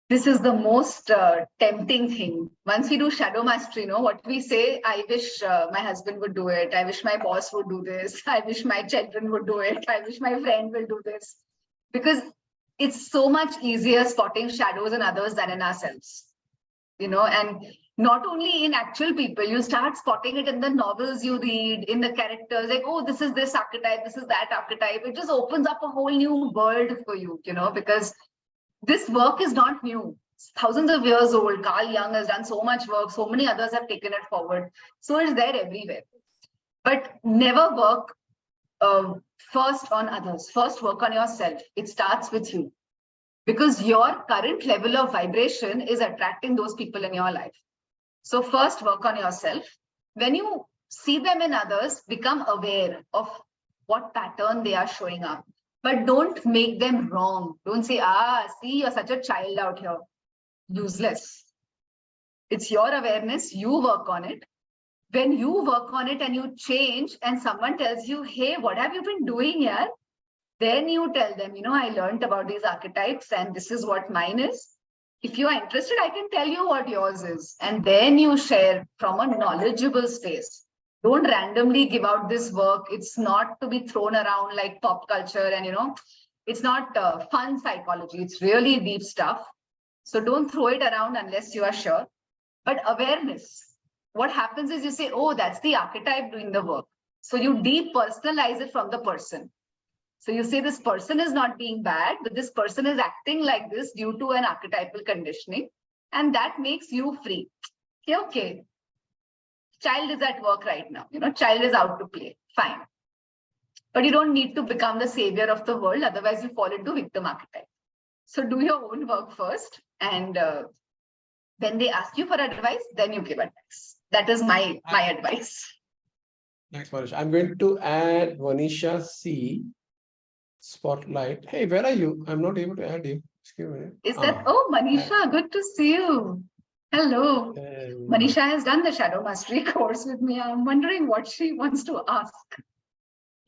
This is the most tempting thing. Once we do shadow mastery, you know, what we say, I wish my husband would do it. I wish my boss would do this. I wish my children would do it. I wish my friend will do this. Because it's so much easier spotting shadows in others than in ourselves. You know, and not only in actual people, you start spotting it in the novels you read, in the characters, like, oh, this is this archetype, this is that archetype. It just opens up a whole new world for you, you know, because this work is not new. It's thousands of years old. Carl Jung has done so much work. So many others have taken it forward. So it's there everywhere. But never work first on others. First work on yourself. It starts with you. Because your current level of vibration is attracting those people in your life. So first work on yourself. When you see them in others, become aware of what pattern they are showing up. But don't make them wrong. Don't say, see, you're such a child out here. Useless. It's your awareness. You work on it. When you work on it and you change and someone tells you, hey, what have you been doing here? Then you tell them, you know, I learned about these archetypes and this is what mine is. If you are interested, I can tell you what yours is. And then you share from a knowledgeable space. Don't randomly give out this work. It's not to be thrown around like pop culture and, you know, it's not fun psychology. It's really deep stuff. So don't throw it around unless you are sure. But awareness. What happens is you say, oh, that's the archetype doing the work. So you depersonalize it from the person. So you say this person is not being bad, but this person is acting like this due to an archetypal conditioning. And that makes you free. Okay. Child is at work right now. You know, child is out to play. Fine. But you don't need to become the savior of the world. Otherwise, you fall into victim archetype. So do your own work first. And when they ask you for advice, then you give advice. That is my advice. Thanks, Manish. I'm going to add Vanisha C. Spotlight. Hey, where are you? I'm not able to add you. Excuse me. Is that, oh, Manisha, good to see you. Hello. Manisha has done the Shadow Mastery course with me. I'm wondering what she wants to ask.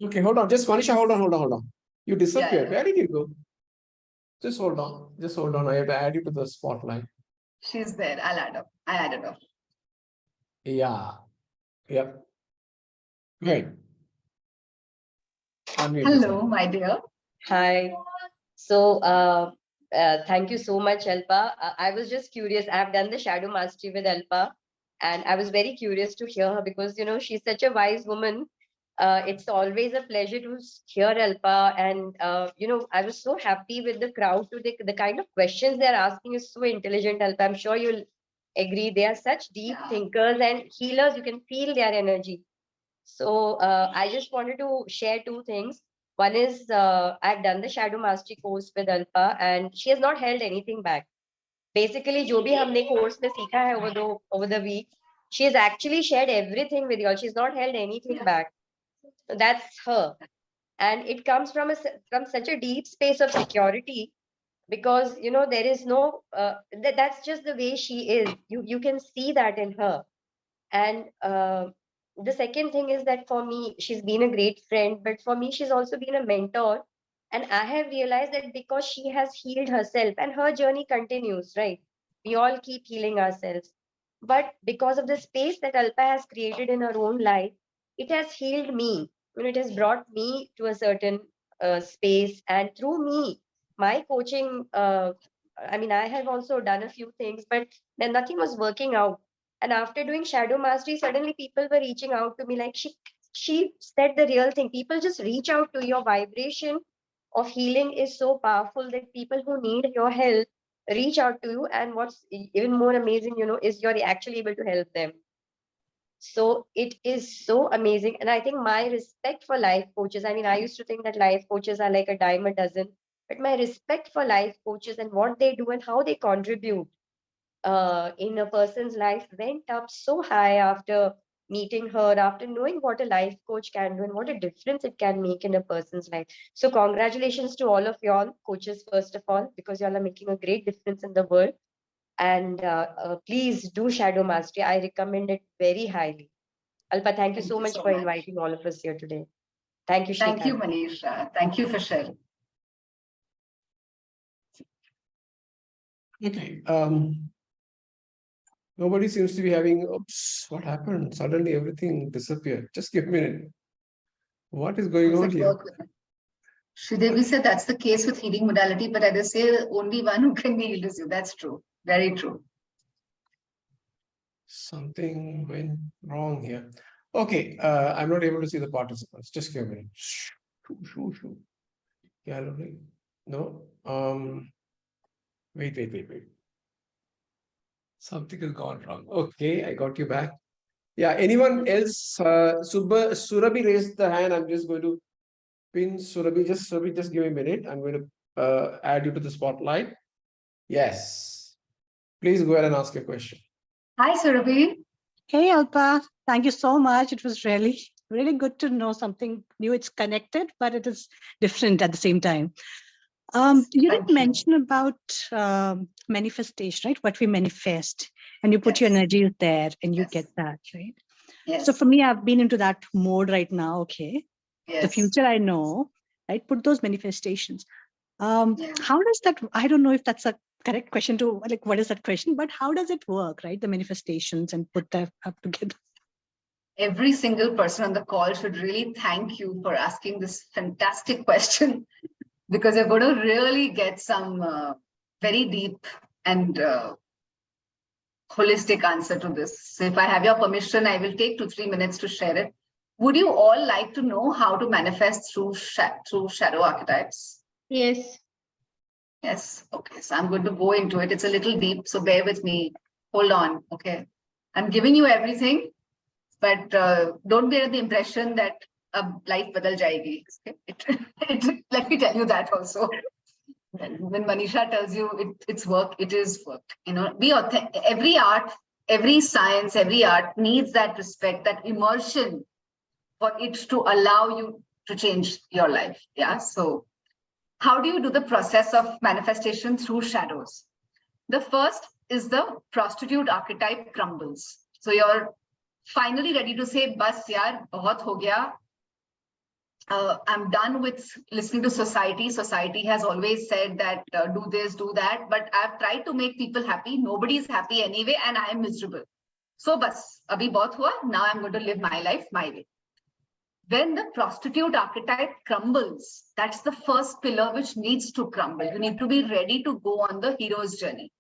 Okay, hold on. Just Manisha, hold on. You disappeared. Yeah. Where did you go? Just hold on. I have to add you to the spotlight. She's there. I'll add her. I added her. Yeah. Yep. Great. Hello, my dear. Hi. So, thank you so much, Alpa. I was just curious. I've done the Shadow Mastery with Alpa, and I was very curious to hear her because, you know, she's such a wise woman. It's always a pleasure to hear Alpa, and, you know, I was so happy with the crowd. The kind of questions they're asking is so intelligent, Alpa. I'm sure you'll agree. They are such deep thinkers and healers. You can feel their energy. So I just wanted to share two things. One is I've done the Shadow Mastery course with Alpa, and she has not held anything back. Basically, जो भी हमने course में सीखा है over the week, she has actually shared everything with you all. She's not held anything back. So that's her, and it comes from such a deep space of security, because you know there is no that's just the way she is. You can see that in her, and the second thing is that for me, she's been a great friend, but for me, she's also been a mentor. And I have realized that because she has healed herself and her journey continues, right? We all keep healing ourselves. But because of the space that Alpa has created in her own life, it has healed me. It has brought me to a certain space, and through me, my coaching. I mean, I have also done a few things, but then nothing was working out. And after doing shadow mastery, suddenly people were reaching out to me like she said the real thing. People just reach out to your vibration of healing is so powerful that people who need your help reach out to you. And what's even more amazing, is you're actually able to help them. So it is so amazing. And I think my respect for life coaches, I mean, I used to think that life coaches are like a dime a dozen, but my respect for life coaches and what they do and how they contribute in a person's life went up so high after meeting her, after knowing what a life coach can do and what a difference it can make in a person's life. So congratulations to all of y'all coaches, first of all, because y'all are making a great difference in the world. And please do shadow mastery. I recommend it very highly. Alpa, thank you so much for inviting all of us here today. Thank you, Shrikant. Thank you, Manisha. Thank you for sharing. Okay. Nobody seems to be having, oops, what happened? Suddenly everything disappeared. Just give me a minute. What is going on here? Sridevi said that's the case with healing modality, but I just say only one who can be healed is you. That's true. Very true. Something went wrong here. Okay, I'm not able to see the participants. Just give me a minute. Shoo. Gallery. No. Wait. Something has gone wrong. Okay, I got you back. Yeah, anyone else? Surabhi raised the hand. I'm just going to pin Surabhi. Surabhi, just give me a minute. I'm going to add you to the spotlight. Yes. Please go ahead and ask your question. Hi, Surabhi. Hey, Alpa. Thank you so much. It was really good to know something new. It's connected, but it is different at the same time. You did mention about manifestation, right? What we manifest, and you put your energy there and you get that, right? Yes. So for me, I've been into that mode right now. Okay. Yes. The future I know, right? Put those manifestations. How does that, I don't know if that's a correct question to, like, what is that question, but how does it work, right? The manifestations and put that up together. Every single person on the call should really thank you for asking this fantastic question, because you're going to really get some very deep and holistic answer to this. So if I have your permission, I will take 2-3 minutes to share it. Would you all like to know how to manifest through shadow archetypes? Yes. Yes. Okay. So I'm going to go into it. It's a little deep, so bear with me. Hold on. Okay. I'm giving you everything, but don't be under the impression that life badal jayegi. Okay? Let me tell you that also. When Manisha tells you it's work, it is work. Every art, every science, every art needs that respect, that immersion for it to allow you to change your life. Yeah. So how do you do the process of manifestation through shadows? The first is the prostitute archetype crumbles. So you're finally ready to say, bas yaar, bahut ho gaya. I'm done with listening to society. Society has always said that do this, do that, but I've tried to make people happy. Nobody's happy anyway, and I am miserable. So bas, abhi bahut hua. Now I'm going to live my life my way. When the prostitute archetype crumbles, that's the first pillar which needs to crumble. You need to be ready to go on the hero's journey.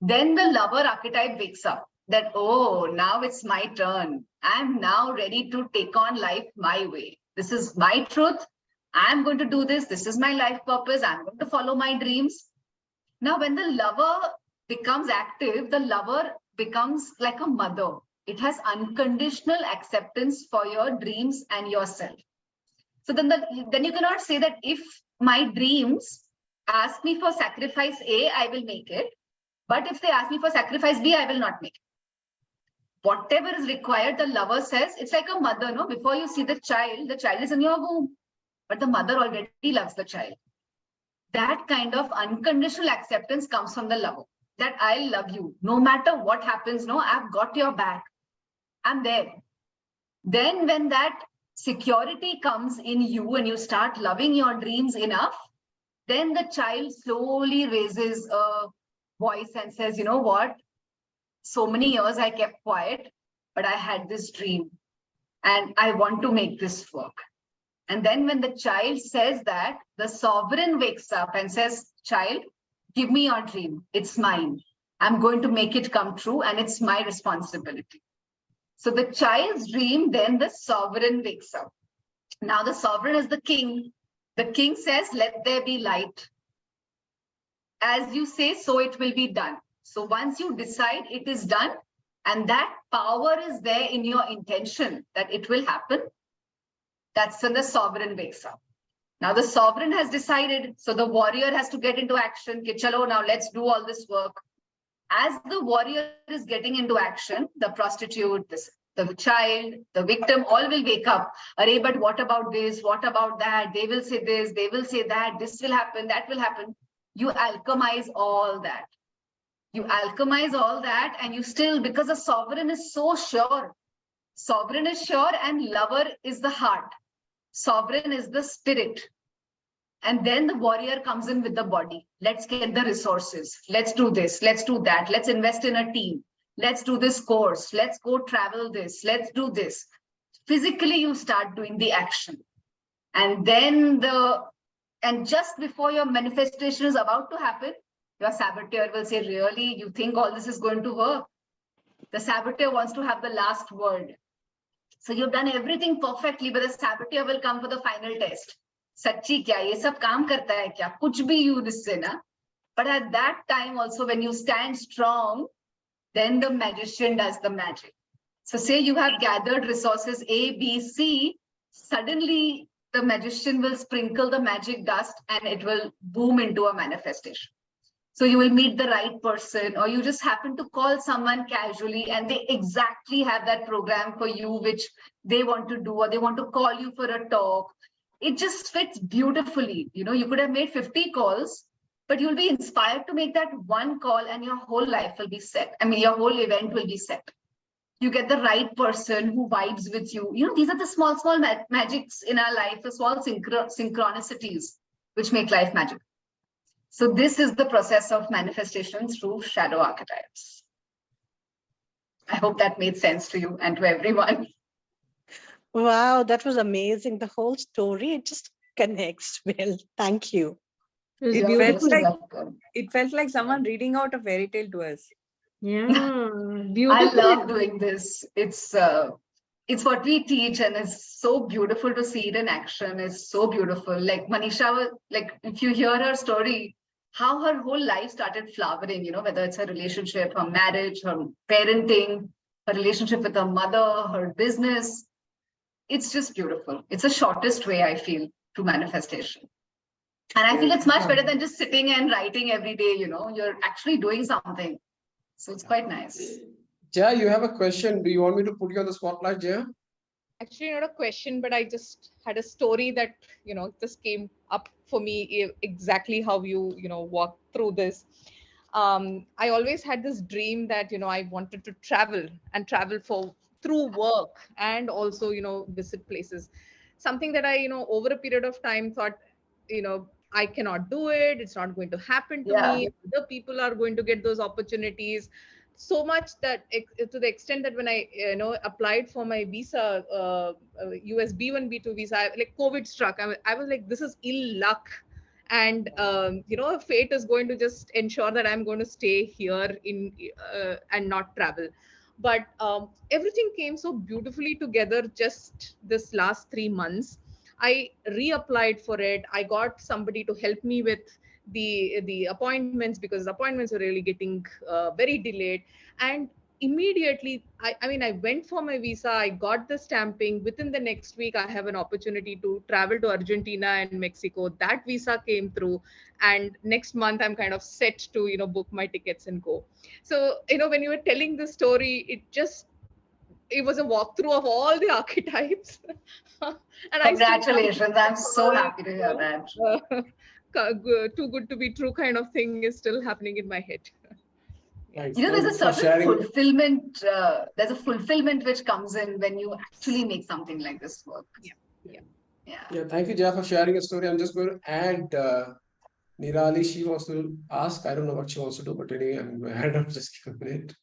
Then the lover archetype wakes up that, oh, now it's my turn. I'm now ready to take on life my way. This is my truth. I'm going to do this. This is my life purpose. I'm going to follow my dreams. Now, when the lover becomes active, the lover becomes like a mother. It has unconditional acceptance for your dreams and yourself. So then you cannot say that if my dreams ask me for sacrifice A, I will make it. But if they ask me for sacrifice B, I will not make it. Whatever is required, the lover says, it's like a mother, no? Before you see the child is in your womb, but the mother already loves the child. That kind of unconditional acceptance comes from the lover, that I love you. No matter what happens, no, I've got your back. I'm there. Then when that security comes in you and you start loving your dreams enough, then the child slowly raises a voice and says, you know what? So many years I kept quiet, but I had this dream and I want to make this work. And then when the child says that, the sovereign wakes up and says, child, give me your dream. It's mine. I'm going to make it come true and it's my responsibility. So the child's dream, then the sovereign wakes up. Now the sovereign is the king. The king says, let there be light. As you say, so it will be done. So once you decide, it is done. And that power is there in your intention that it will happen. That's when the sovereign wakes up. Now the sovereign has decided, so the warrior has to get into action. Ki, chalo, now let's do all this work. As the warrior is getting into action, the prostitute, the child, the victim, all will wake up. Arey, but what about this? What about that? They will say this, they will say that, this will happen, that will happen. You alchemize all that. You alchemize all that and you still, because the sovereign is so sure. Sovereign is sure and lover is the heart. Sovereign is the spirit. And then the warrior comes in with the body. Let's get the resources. Let's do this. Let's do that. Let's invest in a team. Let's do this course. Let's go travel this. Let's do this. Physically, you start doing the action. And then and just before your manifestation is about to happen, your saboteur will say, really, you think all this is going to work? The saboteur wants to have the last word. So you've done everything perfectly, but the saboteur will come for the final test. Sachi kya? Ye sab kaam karta hai kya? Kuch bhi you lisse na. But at that time also, when you stand strong, then the magician does the magic. So say you have gathered resources A, B, C, suddenly the magician will sprinkle the magic dust and it will boom into a manifestation. So you will meet the right person, or you just happen to call someone casually and they exactly have that program for you, which they want to do, or they want to call you for a talk. It just fits beautifully. You know, you could have made 50 calls, but you'll be inspired to make that one call and your whole life will be set. I mean, your whole event will be set. You get the right person who vibes with you. You know, these are the small magics in our life, the small synchronicities, which make life magic. So this is the process of manifestation through shadow archetypes. I hope that made sense to you and to everyone. Wow, that was amazing. The whole story, it just connects well. Thank you. It felt like someone reading out a fairy tale to us. Yeah, beautiful. I love doing this. It's what we teach, and it's so beautiful to see it in action. It's so beautiful. Like Manisha, like if you hear her story, how her whole life started flowering, you know, whether it's her relationship, her marriage, her parenting, her relationship with her mother, her business. It's just beautiful. It's the shortest way, I feel, to manifestation. And I feel it's much better than just sitting and writing every day, you know, you're actually doing something. So it's quite nice. Jaya, you have a question. Do you want me to put you on the spotlight, Jaya? Actually, not a question, but I just had a story that, you know, just came up for me exactly how you walk through this. I always had this dream that, you know, I wanted to travel through work and also, you know, visit places. Something that I, you know, over a period of time thought, you know, I cannot do it. It's not going to happen to me. Other people are going to get those opportunities. So much that to the extent that when I, you know, applied for my visa, US B1, B2 visa, like COVID struck. I was like, this is ill luck. And, you know, fate is going to just ensure that I'm going to stay here and not travel. But everything came so beautifully together just this last 3 months. I reapplied for it. I got somebody to help me with the appointments, because the appointments were really getting very delayed. And immediately, I mean, I went for my visa, I got the stamping. Within the next week, I have an opportunity to travel to Argentina and Mexico. That visa came through. And next month, I'm kind of set to, you know, book my tickets and go. So, you know, when you were telling the story, it was a walkthrough of all the archetypes. And congratulations. I'm so happy to hear that. Too good to be true kind of thing is still happening in my head. Thanks. You know, there's a certain fulfillment. There's a fulfillment which comes in when you actually make something like this work. Yeah. Thank you, Jaya, for sharing a story. I'm just going to add Nirali. She wants to ask. I don't know what she wants to do, but anyway, I'm going to add up. Just give a minute.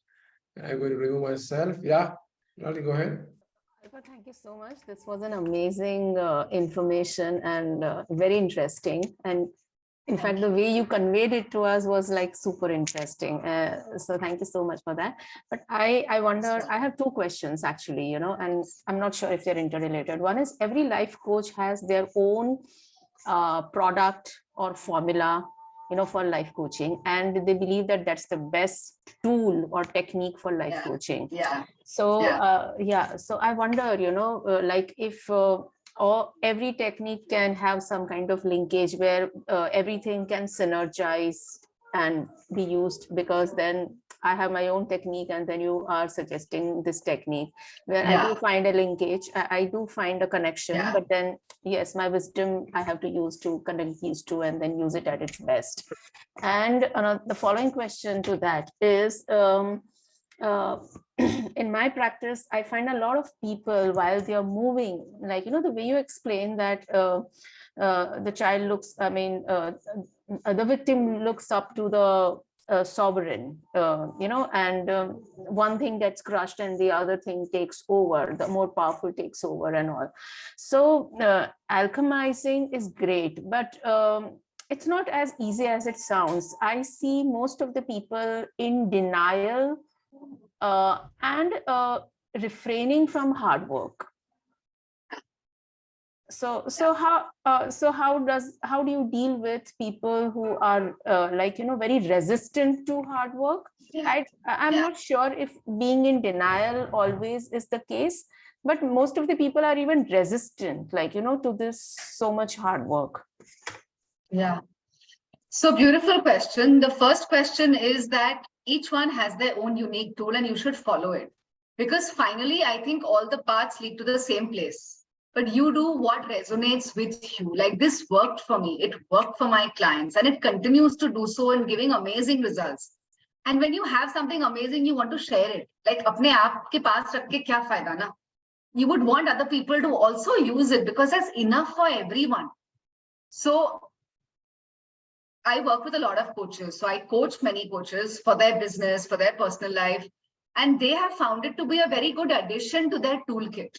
I'm going to remove myself. Yeah, Lali, go ahead. Alpa, thank you so much. This was an amazing information and very interesting. And in fact, the way you conveyed it to us was like super interesting. So thank you so much for that. But I wonder, I have two questions actually, you know, and I'm not sure if they're interrelated. One is every life coach has their own product or formula, you know, for life coaching, and they believe that that's the best tool or technique for life coaching. So so I wonder, you know, like if or every technique can have some kind of linkage where everything can synergize and be used, because then I have my own technique and then you are suggesting this technique where I do find a linkage, I do find a connection, but then yes, my wisdom I have to use to connect these two and then use it at its best. And the following question to that is, in my practice, I find a lot of people while they are moving, like, you know, the way you explain that the child looks, I mean, the victim looks up to the sovereign, you know, and one thing gets crushed and the other thing takes over, the more powerful takes over and all. So alchemizing is great, but it's not as easy as it sounds. I see most of the people in denial and refraining from hard work. So how do you deal with people who are like, you know, very resistant to hard work? I'm not sure if being in denial always is the case, but most of the people are even resistant, like, you know, to this so much hard work. Yeah. So beautiful question. The first question is that each one has their own unique tool and you should follow it. Because finally, I think all the paths lead to the same place. But you do what resonates with you. Like this worked for me. It worked for my clients and it continues to do so and giving amazing results. And when you have something amazing, you want to share it. Like apne aap ke paas rakh ke kya fayda na? You would want other people to also use it because that's enough for everyone. So I work with a lot of coaches. So I coach many coaches for their business, for their personal life, and they have found it to be a very good addition to their toolkit.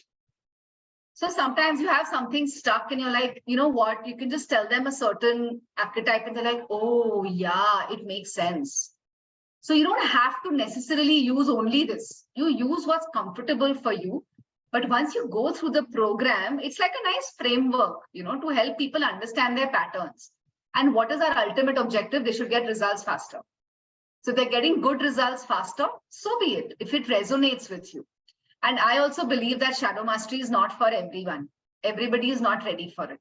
So sometimes you have something stuck and you're like, you know what, you can just tell them a certain archetype and they're like, oh yeah, it makes sense. So you don't have to necessarily use only this. You use what's comfortable for you. But once you go through the program, it's like a nice framework, you know, to help people understand their patterns. And what is our ultimate objective? They should get results faster. So they're getting good results faster. So be it, if it resonates with you. And I also believe that shadow mastery is not for everyone. Everybody is not ready for it.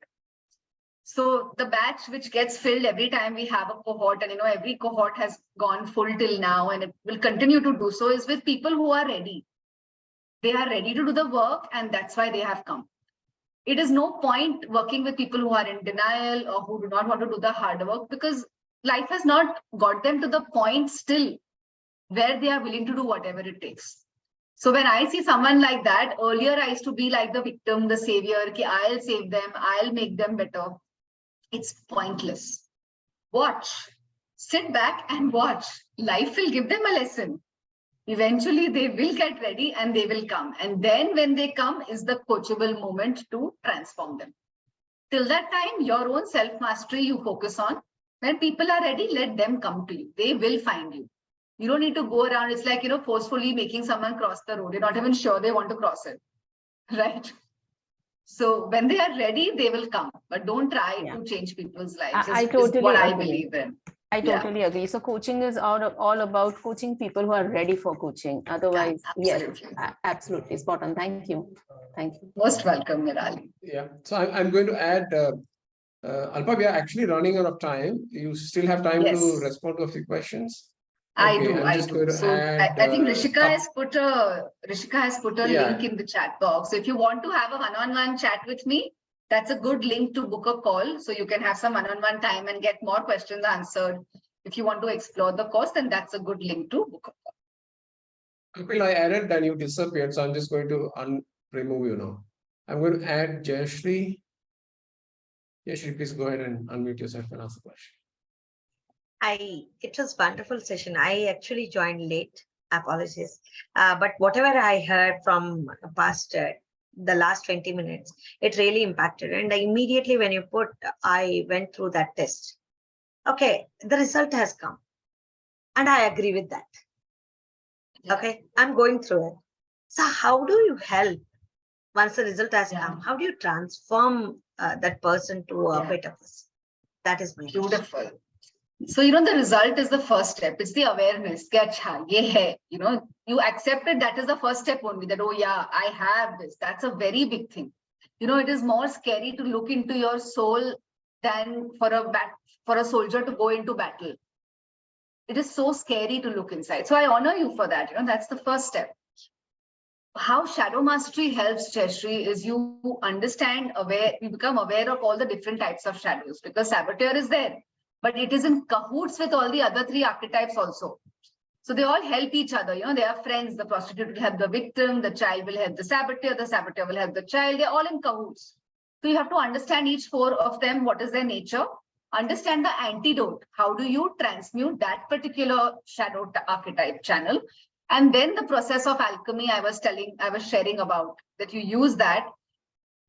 So the batch which gets filled every time we have a cohort, and you know, every cohort has gone full till now, and it will continue to do so, is with people who are ready. They are ready to do the work, and that's why they have come. It is no point working with people who are in denial or who do not want to do the hard work, because life has not got them to the point still where they are willing to do whatever it takes. So when I see someone like that, earlier I used to be like the victim, the savior, ki I'll save them, I'll make them better. It's pointless. Watch, sit back and watch. Life will give them a lesson. Eventually they will get ready and they will come. And then when they come is the coachable moment to transform them. Till that time, your own self-mastery you focus on. When people are ready, let them come to you. They will find you. You don't need to go around. It's like, you know, forcefully making someone cross the road. You're not even sure they want to cross it, right? So when they are ready, they will come. But don't try to change people's lives. I totally what agree. I believe in. I totally agree. So coaching is all about coaching people who are ready for coaching. Otherwise, yes, absolutely. Spot on. Thank you. Thank you. Most welcome, Nirali. Yeah. So I'm going to add, Alpa, we are actually running out of time. You still have time to respond to a few questions. Okay, I do. So I think Rishika has put a link in the chat box. So if you want to have a one-on-one chat with me, that's a good link to book a call. So you can have some one-on-one time and get more questions answered. If you want to explore the course, then that's a good link to book a call. Well, I added, then you disappeared. So I'm just going to remove you now. I'm going to add Jayashree. Jayashree, please go ahead and unmute yourself and ask the question. It was wonderful session. I actually joined late. Apologies. But whatever I heard from past the last 20 minutes, it really impacted. And immediately when you put, I went through that test. Okay, the result has come. And I agree with that. Okay, I'm going through it. So how do you help once the result has come? How do you transform that person to a better person? That is my Beautiful. So, the result is the first step. It's the awareness. You accept it. That is the first step only. That, oh yeah, I have this. That's a very big thing. It is more scary to look into your soul than for a soldier to go into battle. It is so scary to look inside. So I honor you for that. That's the first step. How shadow mastery helps, Jayashree, is you understand, you become aware of all the different types of shadows, because saboteur is there, but it is in cahoots with all the other 3 archetypes also. So they all help each other. They are friends. The prostitute will help the victim. The child will help the saboteur will help the child. They're all in cahoots. So you have to understand each 4 of them. What is their nature? Understand the antidote. How do you transmute that particular shadow archetype channel? And then the process of alchemy I was sharing about, that you use that.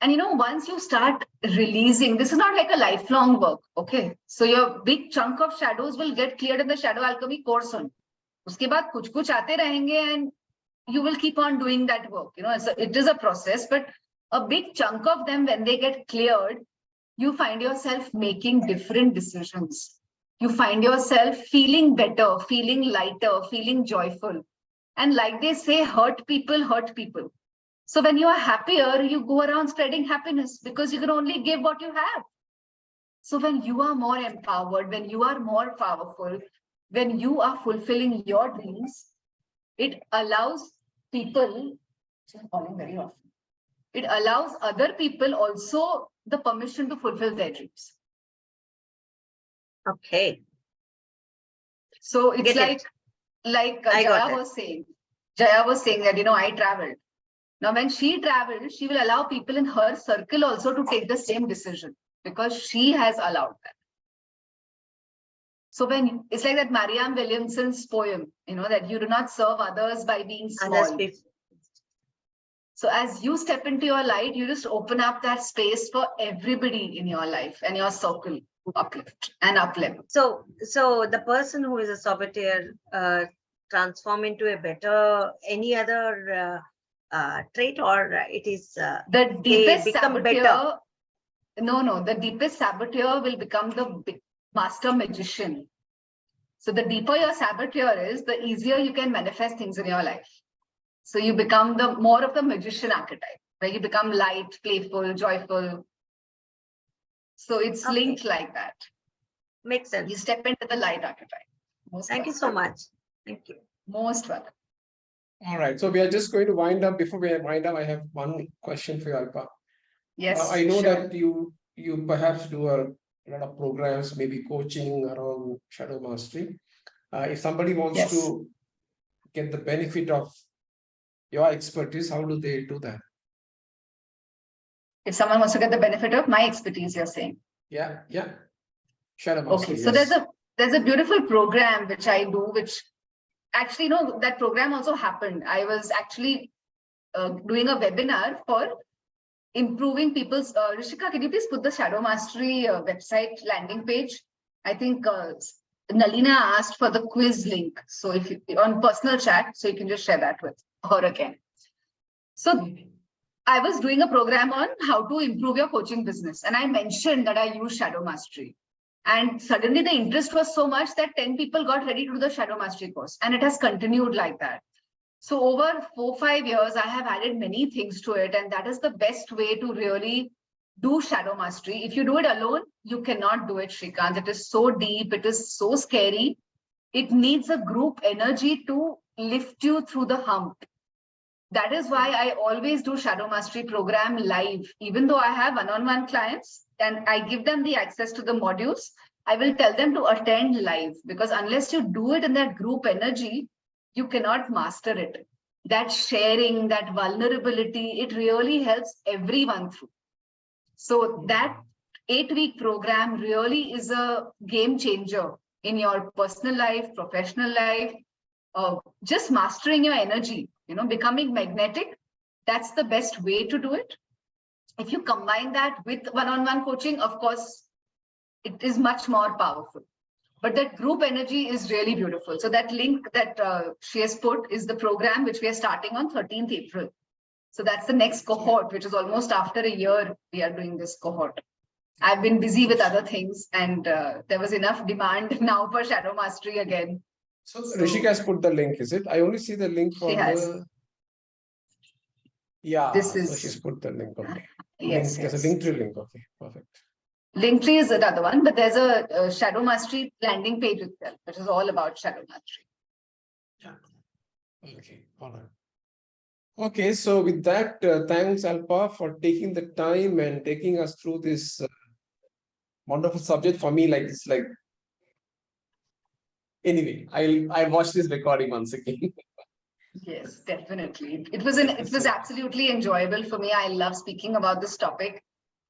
And once you start releasing, this is not like a lifelong work. Okay. So your big chunk of shadows will get cleared in the shadow alchemy course on. Uske baad kuch aate rahenge, and you will keep on doing that work. It is a process, but a big chunk of them, when they get cleared, you find yourself making different decisions. You find yourself feeling better, feeling lighter, feeling joyful. And like they say, hurt people hurt people. So when you are happier, you go around spreading happiness, because you can only give what you have. So when you are more empowered, when you are more powerful, when you are fulfilling your dreams, it allows people, falling very often, it allows other people also the permission to fulfill their dreams. Okay. So it's like Jaya was saying that, I traveled. Now, when she traveled, she will allow people in her circle also to take the same decision, because she has allowed that. So when it's like that Marianne Williamson's poem, that you do not serve others by being small. So as you step into your light, you just open up that space for everybody in your life and your circle to uplift and uplevel. So the person who is a saboteur transform into a better, any other trait, or it is the deepest become saboteur? better? No, the deepest saboteur will become the master magician. So the deeper your saboteur is, the easier you can manifest things in your life. So you become the more of the magician archetype, where you become light, playful, joyful. So it's linked like that. Makes sense. You step into the light archetype. Thank you so much. Thank you. Most welcome. All right. So we are just going to wind up. Before we wind up, I have one question for you, Alpa. Yes. I know that you perhaps do a lot of programs, maybe coaching around shadow mastery. If somebody wants to get the benefit of your expertise, how do they do that? If someone wants to get the benefit of my expertise, you're saying? Yeah. Shadow mastery. Okay. So there's a beautiful program which I do, which actually, that program also happened. I was actually doing a webinar for improving people's. Rishika, can you please put the Shadow Mastery website landing page? I think Nalina asked for the quiz link. So if you on personal chat, so you can just share that with her again. So I was doing a program on how to improve your coaching business. And I mentioned that I use Shadow Mastery. And suddenly the interest was so much that 10 people got ready to do the Shadow Mastery course. And it has continued like that. So over 4-5 years, I have added many things to it. And that is the best way to really do Shadow Mastery. If you do it alone, you cannot do it, Shrikant. It is so deep. It is so scary. It needs a group energy to lift you through the hump. That is why I always do Shadow Mastery program live. Even though I have one-on-one clients and I give them the access to the modules, I will tell them to attend live, because unless you do it in that group energy, you cannot master it. That sharing, that vulnerability, it really helps everyone through. So that 8-week program really is a game changer in your personal life, professional life. just mastering your energy, becoming magnetic. That's the best way to do it. If you combine that with one-on-one coaching, of course, it is much more powerful. But that group energy is really beautiful. So that link that she has put is the program which we are starting on 13th April. So that's the next cohort, which is almost after a year we are doing this cohort. I've been busy with other things, and there was enough demand now for Shadow Mastery again. So Rishika has put the link, is it? I only see the link for the... Yeah, this is... so she's put the link. Okay. Yes, There's a Linktree link. Okay, perfect. Linktree is another one, but there's a Shadow Mastery landing page itself, which is all about Shadow Mastery. Yeah. Okay, all right. Okay, so with that, thanks Alpa for taking the time and taking us through this wonderful subject. For me, like it's like, anyway, I'll watch this recording once again. Yes, definitely. It was absolutely enjoyable for me. I love speaking about this topic.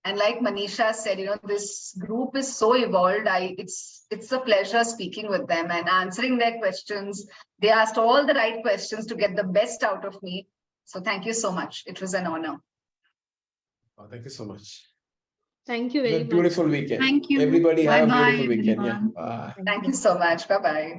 And like Manisha said, this group is so evolved. It's a pleasure speaking with them and answering their questions. They asked all the right questions to get the best out of me. So thank you so much. It was an honor. Oh, thank you so much. Thank you very much. Beautiful weekend. Thank you. Everybody have a Bye-bye, beautiful weekend. everyone. Yeah. Bye. Thank you so much. Bye-bye.